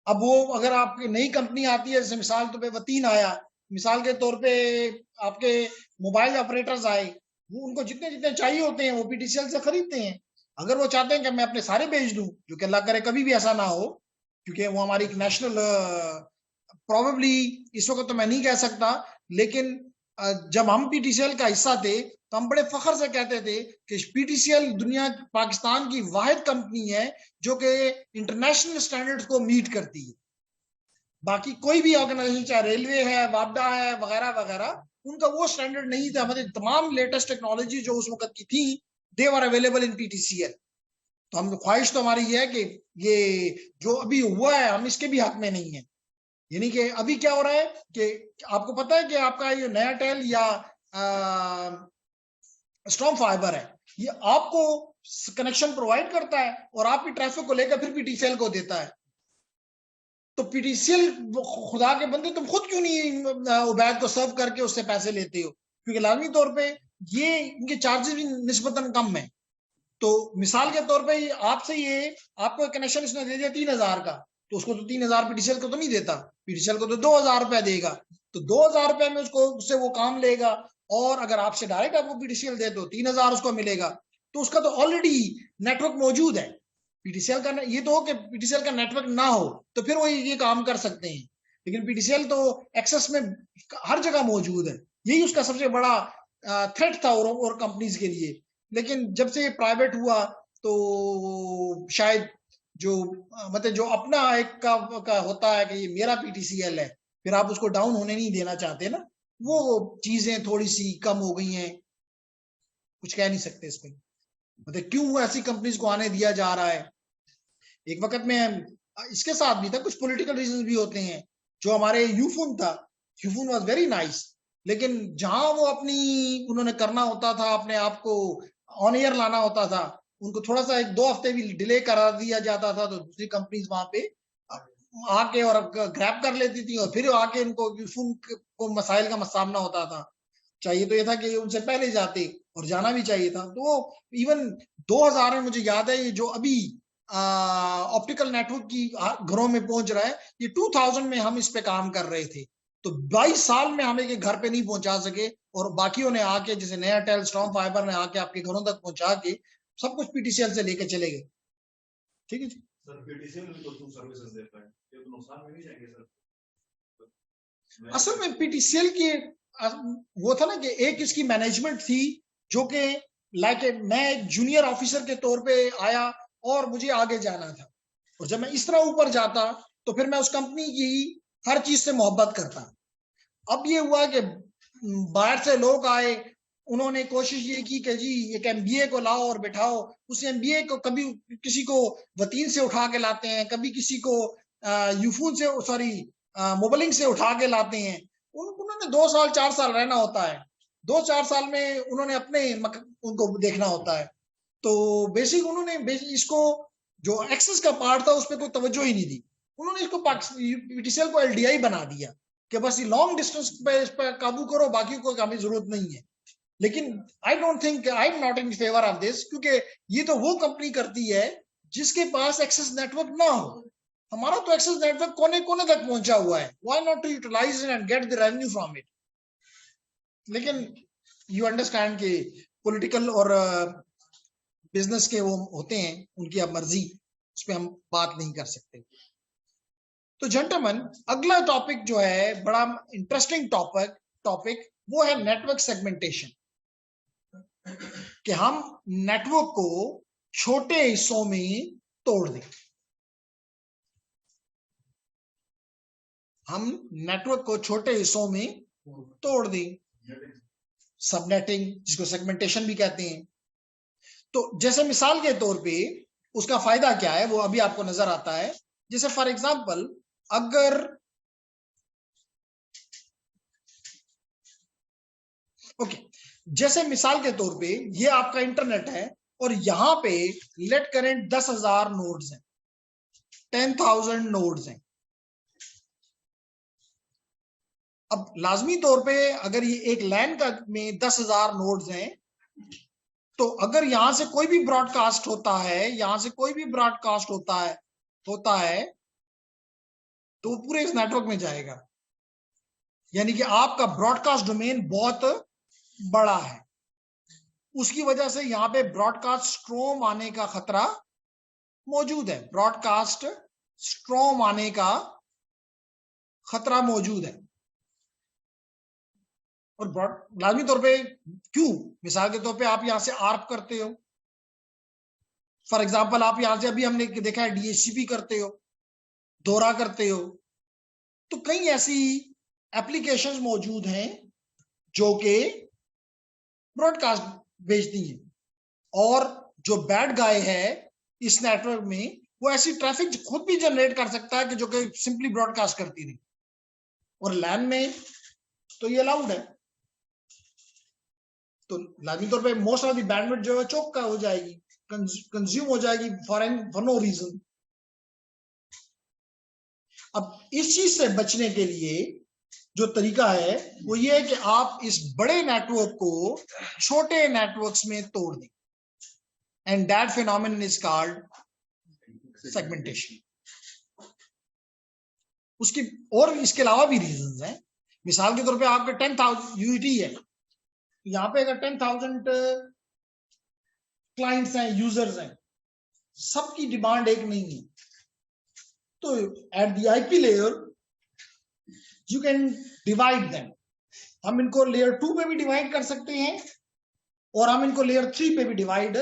अब वो अगर आपकी नई कंपनी आती है, जैसे मिसाल तौर पे वतीन आया, मिसाल के तौर पे आपके मोबाइल ऑपरेटर्स आए, वो उनको जितने जितने चाहिए होते हैं वो PTCL से खरीदते हैं. अगर वो चाहते हैं कि मैं अपने सारे बेच दूं, जो कि अल्लाह करे कभी भी ऐसा ना हो, क्योंकि वो हमारी नेशनल प्रोबेबली इस वक्त तो मैं नहीं कह सकता, लेकिन जब हम PTCL का हिस्सा थे तो हम बड़े फख्र से कहते थे कि PTCL दुनिया पाकिस्तान की वाहिद कंपनी है जो कि इंटरनेशनल स्टैंडर्ड्स को मीट करती है. बाकी कोई भी ऑर्गेनाइजेशन, चाहे रेलवे है, वापडा है, वगैरह वगैरह, उनका वो स्टैंडर्ड नहीं था. मतलब तमाम लेटेस्ट टेक्नोलॉजी जो उस वक्त की थी दे वर अवेलेबल इन PTCL. तो हम ख्वाहिश तो हमारी है कि ये जो अभी हुआ है हम इसके भी हक में नहीं है. यानी कि अभी क्या हो रहा है कि आपको पता है कि आपका ये नया टेल या स्टॉर्म फाइबर है, ये आपको कनेक्शन प्रोवाइड करता है और आपकी ट्रैफिक को लेकर फिर PTCL को देता है. तो PTCL खुदा के बंदे तुम खुद क्यों नहीं उबैद को सर्व करके उससे पैसे लेते हो? क्योंकि लाजमी तौर पे ये इनके चार्जेस भी निस्बतन कम है. तो मिसाल के तौर पे आपसे ये आपको कनेक्शन इसने दे दिया 3,000 का, तो उसको तो 3,000 PTCL को तो नहीं देता, PTCL को तो 2,000 रुपया देगा. तो 2,000 रुपए में उससे वो काम लेगा, और अगर आपसे डायरेक्ट आपको PTCL दे तो 3,000 उसको मिलेगा. तो उसका तो ऑलरेडी नेटवर्क मौजूद है. PTCL का ये तो हो कि PTCL का नेटवर्क ना हो तो फिर वो ये काम कर सकते हैं, लेकिन PTCL तो एक्सेस में हर जगह मौजूद है. यही उसका सबसे बड़ा थ्रेट था और कंपनीज के लिए. लेकिन जब से ये प्राइवेट हुआ तो शायद जो मतलब जो अपना एक का होता है कि ये मेरा PTCL है, फिर आप उसको डाउन होने नहीं देना चाहते ना, वो चीजें थोड़ी सी कम हो गई हैं. कुछ कह नहीं सकते इस पे, मतलब क्यों ऐसी कंपनीज को आने दिया जा रहा है. एक वक्त में इसके साथ भी था, कुछ पॉलिटिकल रीजंस भी होते हैं. जो हमारे यूफोन था, यूफोन वाज वेरी नाइस, लेकिन जहां वो अपनी उन्होंने करना होता था, अपने आप को ऑन एयर लाना होता था, उनको थोड़ा सा 1-2 हफ्ते भी डिले करा दिया जाता था तो दूसरी कंपनीज वहां पे आके और ग्रैब कर लेती थी, और फिर आके उनको यूफोन को मसाइल का सामना होता था. चाहिए तो ये था कि उनसे पहले जाते, और जाना भी चाहिए था. तो इवन 2000 में मुझे याद है ये जो अभी ऑप्टिकल नेटवर्क की घरों में पहुंच रहा है, ये 2000 में हम इस पे काम कर रहे थे. तो 22 साल में हमें घर पे नहीं पहुंचा सके, और बाकियों ने आके, जैसे नया टेल स्टॉर्म फाइबर ने आके आपके घरों तक पहुंचा के सब कुछ PTCL से लेके चले गए. ठीक है जी. सर PTCL तो टू सर्विसेज देता है, ये तो नुकसान में नहीं जाएंगे सर? असल में PTCL की वो था ना कि एक इसकी मैनेजमेंट थी जो कि लाइक मैं एक जूनियर ऑफिसर के तौर पे आया और मुझे आगे जाना था, और जब मैं इस तरह ऊपर जाता तो फिर मैं उस कंपनी की हर चीज से मोहब्बत करता. अब ये हुआ कि बाहर से लोग आए, उन्होंने कोशिश ये की कि जी एक MBA को लाओ और बिठाओ. उस MBA को कभी किसी को वतीन से उठा के लाते हैं, कभी किसी को यूफोन से, सॉरी मोबाइलिंग से उठा के लाते हैं. उन्होंने 2 साल 4 साल रहना होता है. 2-4 साल में उन्होंने अपने उनको देखना होता है. तो बेसिक उन्होंने इसको जो एक्सेस का पार्ट था उस पर कोई तवज्जो ही नहीं दी. उन्होंने इसको PTCL को LDI बना दिया कि बस ये लॉन्ग डिस्टेंस पे इस पर काबू करो, बाकी को हमें जरूरत नहीं है. लेकिन I don't think, I am not in favour of this, क्योंकि ये तो वो कंपनी करती है जिसके पास एक्सेस नेटवर्क ना हो. हमारा तो एक्सेस नेटवर्क कोने कोने तक पहुंचा हुआ है. Why not to utilize and get the revenue from it. लेकिन यू अंडरस्टैंड कि पॉलिटिकल और बिजनेस के वो होते हैं, उनकी अब मर्जी, उस पर हम बात नहीं कर सकते. तो जेंटलमैन, अगला टॉपिक जो है बड़ा इंटरेस्टिंग टॉपिक वो है नेटवर्क सेगमेंटेशन. कि हम नेटवर्क को छोटे हिस्सों में तोड़ दें। हम नेटवर्क को छोटे हिस्सों में तोड़ दें, सबनेटिंग, जिसको सेगमेंटेशन भी कहते हैं। तो जैसे मिसाल के तौर पे उसका फायदा क्या है वो अभी आपको नजर आता है। जैसे फॉर एग्जांपल अगर जैसे मिसाल के तौर पे ये आपका इंटरनेट है और यहां पे लेट करेंट 10,000 नोड्स हैं, 10,000 नोड्स हैं। अब लाजमी तौर पे अगर ये एक लैन का में 10,000 नोड्स हैं, तो अगर यहां से कोई भी ब्रॉडकास्ट होता है, यहां से कोई भी ब्रॉडकास्ट होता है तो वो पूरे इस नेटवर्क में जाएगा। यानी कि आपका ब्रॉडकास्ट डोमेन बहुत बड़ा है, उसकी वजह से यहां पे ब्रॉडकास्ट स्ट्रॉम आने का खतरा मौजूद है, ब्रॉडकास्ट स्ट्रॉम आने का खतरा मौजूद है। और लाजमी तौर पे क्यों, मिसाल के तौर पे आप यहां से आर्प करते हो, फॉर एग्जांपल आप यहां से अभी हमने देखा है डीएचसीपी करते हो, दौरा करते हो, तो कई ऐसी एप्लीकेशंस मौजूद हैं जो कि ब्रॉडकास्ट भेजती हैं। और जो बैड गाय है इस नेटवर्क में, वो ऐसी ट्रैफिक खुद भी जनरेट कर सकता है कि जो कि सिंपली ब्रॉडकास्ट करती नहीं। और लैन में तो ये अलाउड है, तो लाजमी तौर पे मोस्ट ऑफ द बैंडविड्थ जो है चौक का हो जाएगी, कंज्यूम हो जाएगी फॉर नो रीजन। अब इस चीज से बचने के लिए जो तरीका है वो ये है कि आप इस बड़े नेटवर्क को छोटे नेटवर्क्स में तोड़ दें, and that phenomenon is called segmentation. उसकी और इसके अलावा भी रीजंस हैं। मिसाल के तौर पे आपका 10,000 यूईटी है, यहां पे अगर 10,000 क्लाइंट्स हैं, यूजर्स हैं, सबकी डिमांड एक नहीं है, तो at the IP layer you can divide them. हम इनको लेयर 2 पे भी डिवाइड कर सकते हैं और हम इनको लेयर 3 पे भी डिवाइड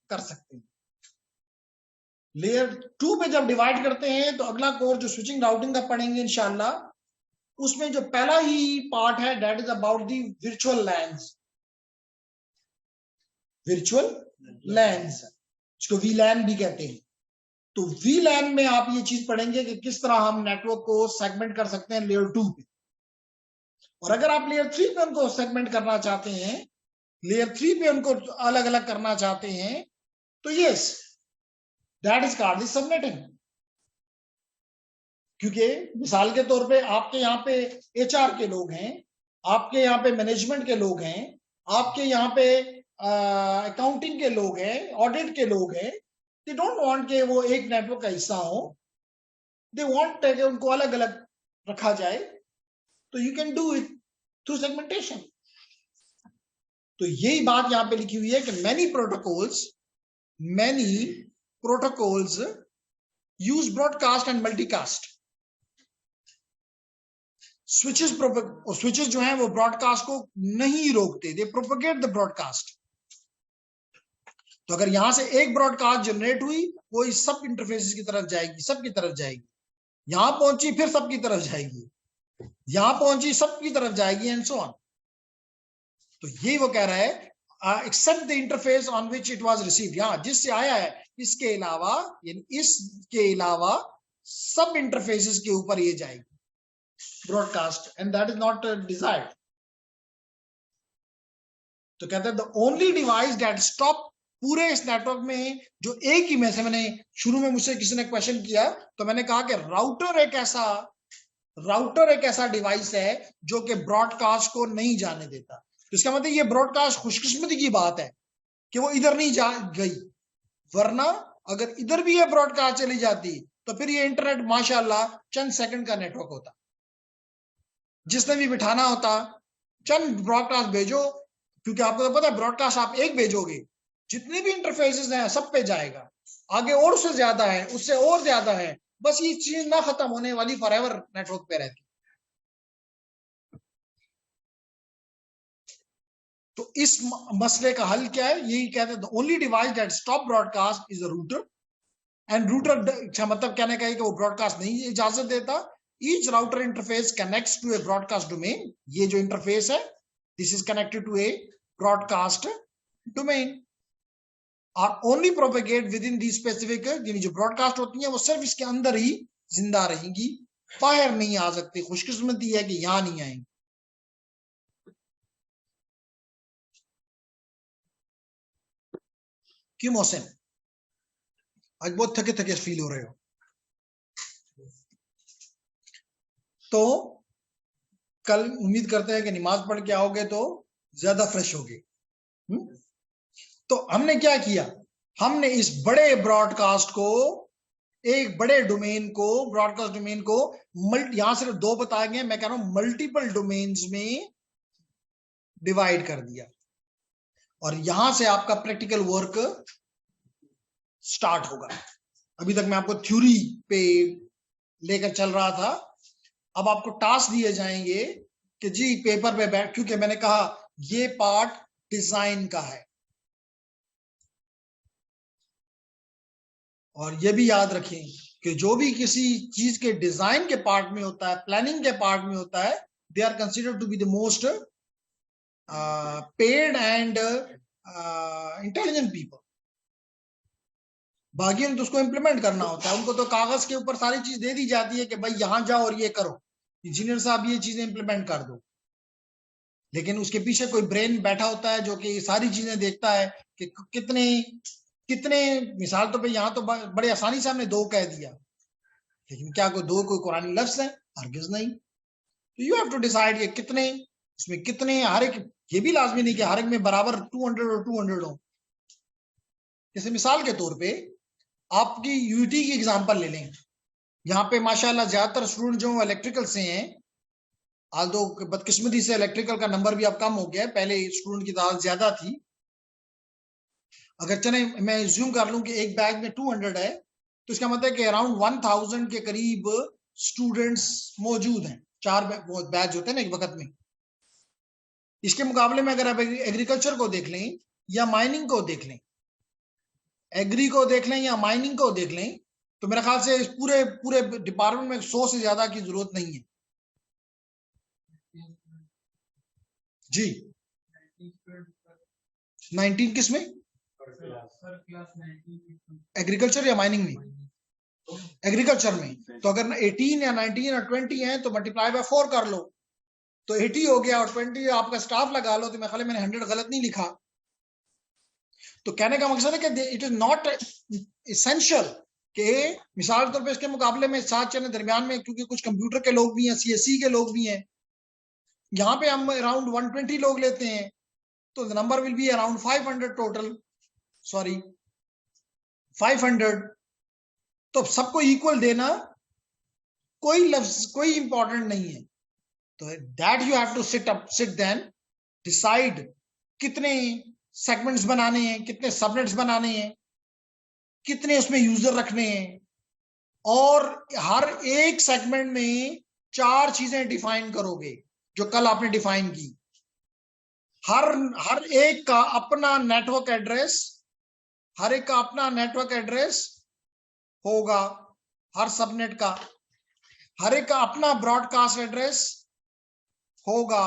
कर सकते हैं। लेयर 2 पे जब डिवाइड करते हैं तो अगला कोर्स जो स्विचिंग राउटिंग का पढ़ेंगे इंशाल्लाह, उसमें जो पहला ही पार्ट है that is about the virtual lens, virtual lens जिसको वीलैन भी कहते हैं। तो वीलैन में आप ये चीज पढ़ेंगे कि किस तरह हम नेटवर्क को सेगमेंट कर सकते हैं लेयर 2 पे। और अगर आप लेयर 3 पे उनको सेगमेंट करना चाहते हैं, लेयर 3 पे उनको अलग अलग करना चाहते हैं, तो yes that is called the subnetting. क्योंकि मिसाल के तौर पे आपके यहाँ पे एचआर के लोग हैं, आपके यहाँ पे मैनेजमेंट के लोग हैं, आपके यहाँ पे अकाउंटिंग के लोग हैं, ऑडिट के लोग हैं, दे डोंट वांट कि वो एक नेटवर्क का हिस्सा हो, दे वांट कि उनको अलग अलग रखा जाए। तो you can do it through segmentation. तो यही बात यहां पे लिखी हुई है कि many protocols use broadcast and multicast. Switches जो हैं वो ब्रॉडकास्ट को नहीं रोकते, दे प्रोपेगेट द ब्रॉडकास्ट। तो अगर यहां से एक ब्रॉडकास्ट जनरेट हुई, वो इस सब इंटरफेसेस की तरफ जाएगी, सबकी तरफ जाएगी, यहां पहुंची फिर सबकी तरफ जाएगी, यहां पहुंची सबकी तरफ जाएगी, एंड सो ऑन। तो यही वो कह रहा है, except the interface on which it was received. यहां जिससे आया है इसके अलावा, यानी इसके अलावा सब इंटरफेसेस के ऊपर ये जाएगी broadcast, and that is not desired. तो कहते हैं the only device that stop, पूरे इस नेटवर्क में जो एक ही में से, मैंने शुरू में मुझसे किसी ने क्वेश्चन किया तो मैंने कहा कि राउटर एक ऐसा डिवाइस है जो कि ब्रॉडकास्ट को नहीं जाने देता। तो इसका मतलब ये ब्रॉडकास्ट खुशकिस्मती की बात है कि वो इधर नहीं जा गई, वरना अगर इधर भी ये ब्रॉडकास्ट चली जाती तो फिर ये इंटरनेट माशाल्लाह चंद सेकंड का नेटवर्क होता। जिसने भी बिठाना होता, चंद ब्रॉडकास्ट भेजो, क्योंकि आपको तो पता है ब्रॉडकास्ट आप एक भेजोगे, जितने भी इंटरफेसेस हैं सब पे जाएगा, आगे और उससे ज्यादा है, उससे और ज्यादा है, बस ये चीज ना खत्म होने वाली, फॉरएवर नेटवर्क पे रहती। तो इस मसले का हल क्या है? यही कहते हैं, the only device that stop broadcast is a router, and router मतलब कहने का है कि वो ब्रॉडकास्ट नहीं इजाजत देता। Each router interface connects to a broadcast domain, ये जो इंटरफेस है this is connected to a broadcast domain, और only propagate within the specific, यानी जो ब्रॉडकास्ट होती है वो सिर्फ इसके अंदर ही जिंदा रहेंगी, बाहर नहीं आ सकती। खुशकिस्मती है कि यहां नहीं आएंगी। क्यों मोहसिन, आज बहुत थके थके फील हो रहे हो? तो कल उम्मीद करते हैं कि नमाज पढ़ के आओगे तो ज्यादा फ्रेश होगे। तो हमने क्या किया, हमने इस बड़े ब्रॉडकास्ट को, एक बड़े डोमेन को, ब्रॉडकास्ट डोमेन को यहां सिर्फ 2 बताए गए, मैं कह रहा हूं मल्टीपल डोमेन्स में डिवाइड कर दिया, और यहां से आपका प्रैक्टिकल वर्क स्टार्ट होगा। अभी तक मैं आपको थ्योरी पे लेकर चल रहा था, अब आपको टास्क दिए जाएंगे कि जी पेपर पे बैठ, क्योंकि मैंने कहा ये पार्ट डिजाइन का है, और ये भी याद रखें कि जो भी किसी चीज के डिजाइन के पार्ट में होता है, प्लानिंग के पार्ट में होता है, they are considered to be the most paid and intelligent people. बाकी तो उसको इंप्लीमेंट करना होता है, उनको तो कागज के ऊपर सारी चीज दे दी जाती है कि भाई यहां जाओ और ये करो, इंजीनियर साहब ये चीजें इंप्लीमेंट कर दो, लेकिन उसके पीछे कोई ब्रेन बैठा होता है जो कि सारी चीजें देखता है कि कितने कितने, मिसाल तो पे यहाँ तो बड़े आसानी से हमने 2 कह दिया, लेकिन क्या कोई 2 कोई कुरानी लफ्ज है? हरगिज नहीं। तो यू हैव टू डिसाइड ये कितने, इसमें कितने, हर एक, ये भी लाजमी नहीं कि हर एक में बराबर 200 और 200 हो। जैसे मिसाल के तौर पे आपकी यूटी की एग्जांपल ले लें, यहाँ पे माशाल्लाह ज्यादातर स्टूडेंट जो इलेक्ट्रिकल से हैं, आज तो बदकिस्मती से इलेक्ट्रिकल का नंबर भी अब कम हो गया है, पहले स्टूडेंट की तादाद ज्यादा थी। अगर चले मैं ज्यूम कर लूं कि एक बैच में 200 है, तो इसका मतलब है कि अराउंड 1000 के करीब स्टूडेंट्स मौजूद हैं। 4 बैच होते हैं ना एक वक्त में। इसके मुकाबले में अगर आप एग्रीकल्चर को देख लें या माइनिंग को देख लें, एग्री को देख लें या माइनिंग को देख लें, तो मेरे ख्याल से पूरे पूरे डिपार्टमेंट में 100 से ज्यादा की जरूरत नहीं है। जी 19 किस में? एग्रीकल्चर या माइनिंग में? एग्रीकल्चर में। तो अगर 18 या 19 या 20 है तो मल्टीप्लाई बाय 4 कर लो, तो 80 हो गया, और 20 आपका स्टाफ लगा लो, तो मैं ख्याल मैंने 100 गलत नहीं लिखा। तो कहने का मकसद है कि इट इज नॉट इसेंशियल कि मिसाल के तौर पे इसके मुकाबले में 7 चने दरमियान में, क्योंकि कुछ कंप्यूटर के लोग भी हैं, सीएससी के लोग भी हैं, यहाँ पे हम अराउंड 120 लोग लेते हैं, तो the number will be around 500 total, sorry 500। तो सबको इक्वल देना कोई लफ्ज कोई इंपॉर्टेंट नहीं है। तो that you have to sit then decide कितने सेगमेंट्स बनाने हैं, कितने सबनेट्स बनाने हैं, कितने उसमें यूजर रखने हैं, और हर एक सेगमेंट में 4 चीजें डिफाइन करोगे जो कल आपने डिफाइन की। हर एक का अपना नेटवर्क एड्रेस, हर एक का अपना नेटवर्क एड्रेस होगा, हर सबनेट का, हर एक का अपना ब्रॉडकास्ट एड्रेस होगा,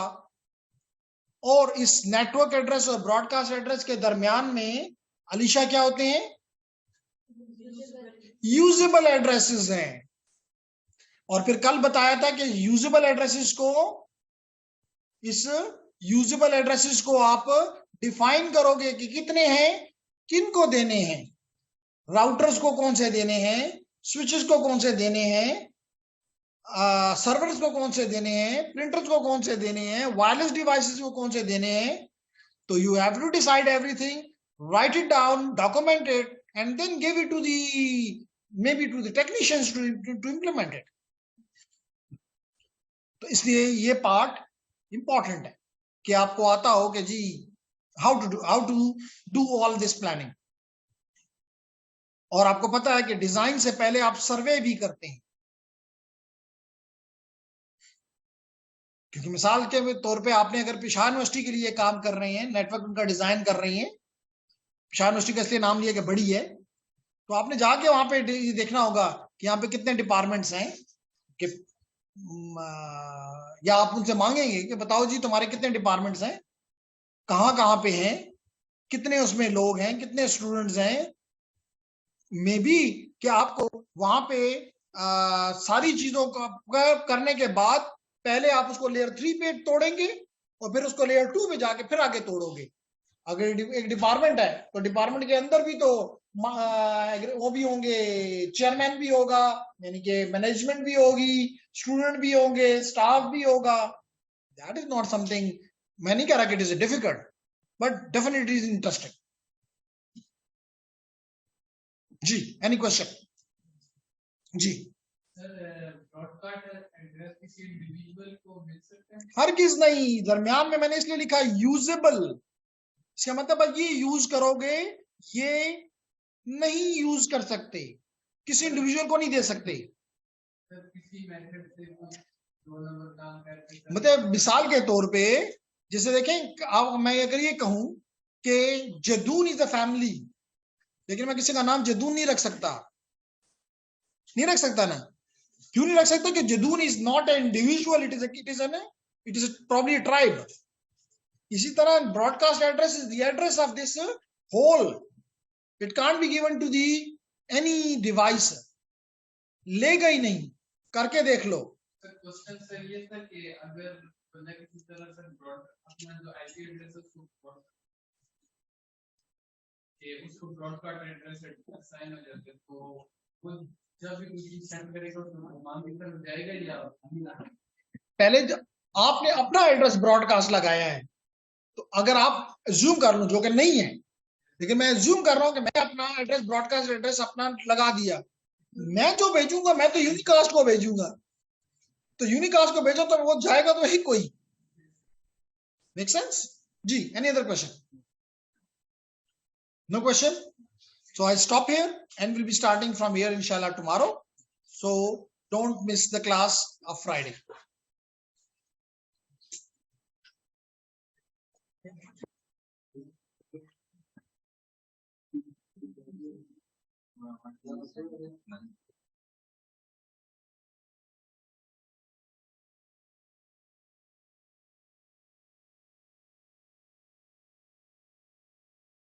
और इस नेटवर्क एड्रेस और ब्रॉडकास्ट एड्रेस के दरमियान में अलीशा क्या होते हैं? यूजेबल एड्रेसेस हैं। और फिर कल बताया था कि यूजेबल एड्रेसेस को, इस यूजेबल एड्रेसेस को आप डिफाइन करोगे कि कितने हैं, किन को देने हैं, राउटर्स को कौन से देने हैं, स्विचेस को कौन से देने हैं, सर्वर्स को कौन से देने हैं, प्रिंटर्स को कौन से देने हैं, वायरलेस डिवाइसेस को कौन से देने हैं। तो you have to decide everything, write it down, document it, and then give it to the maybe to the technicians to implement it. तो इसलिए ये पार्ट इंपॉर्टेंट है कि आपको आता हो कि जी how to do all this planning. और आपको पता है कि डिजाइन से पहले आप सर्वे भी करते हैं। क्योंकि मिसाल के तौर पे आपने अगर पेशावर यूनिवर्सिटी के लिए काम कर रहे हैं, नेटवर्क उनका डिजाइन कर रही हैं, पेशावर यूनिवर्सिटी का इसलिए नाम लिया कि बड़ी है, तो आपने जाके वहां पे देखना होगा कि यहाँ पे कितने डिपार्टमेंट्स हैं, कि या आप उनसे मांगेंगे कि बताओ जी तुम्हारे कितने डिपार्टमेंट्स हैं, कहाँ पे हैं, कितने उसमें लोग हैं, कितने स्टूडेंट्स हैं, मे बी कि आपको वहां पे सारी चीजों का करने के बाद पहले आप उसको लेयर 3 पे तोड़ेंगे और फिर उसको लेयर 2 पे जाके फिर आगे तोड़ोगे। अगर एक डिपार्टमेंट है तो डिपार्टमेंट के अंदर भी तो वो भी होंगे, चेयरमैन भी होगा, यानी कि मैनेजमेंट भी होगी, स्टूडेंट भी होंगे, स्टाफ भी होगा। दैट इज नॉट समथिंग, मैं नहीं कह रहा कि it is difficult, but definitely is interesting. जी, एनी क्वेश्चन? जी सर, ब्रॉडकास्ट एड्रेस किसी इंडिविजुअल को मिल सकता है? हर किस नहीं, दरमियान में मैंने इसलिए लिखा यूजेबल, इसका मतलब ये यूज करोगे, ये नहीं यूज कर सकते, किसी इंडिविजुअल को नहीं दे सकते। सर किसी मेथड से कुछ 2 नंबर काम करके मतलब मिसाल के तौर पे जैसे देखें, आप मैं अगर ये कहूं कि जदून इज अ फैमिली, लेकिन मैं किसी का नाम जदून नहीं रख सकता, नहीं रख सकता ना। क्यों नहीं रख सकता? कि Jadoon is not a individual, it is probably a tribe. इसी तरह broadcast address is the address of this whole, it can't be given to the any device. लेगा ही नहीं, करके देख लो। सर क्वेश्चन सर ये था कि अगर बंदा किसी तरह से अपना जो आईपी एड्रेस है उसको ब्रॉडकास्ट एड्रेस असाइन हो जाता है, तो वो जब भी कुछ चीज सेंड करेगा तो मान की तरफ जाएगा या पहले आपने अपना एड्रेस ब्रॉडकास्ट लगाया है, तो अगर आप अज्यूम कर लो, जो कि नहीं है, लेकिन मैं अज्यूम कर रहा हूं कि मैं अपना एड्रेस ब्रॉडकास्ट एड्रेस अपना लगा दिया, मैं जो भेजूंगा मैं तो यूनिकास्ट को भेजूंगा, तो यूनिकास्ट को भेजो तो वो जाएगा तो ही कोई। Make sense? जी, any other question? No question? So I stop here and we'll be starting from here inshallah tomorrow. So don't miss the class of Friday.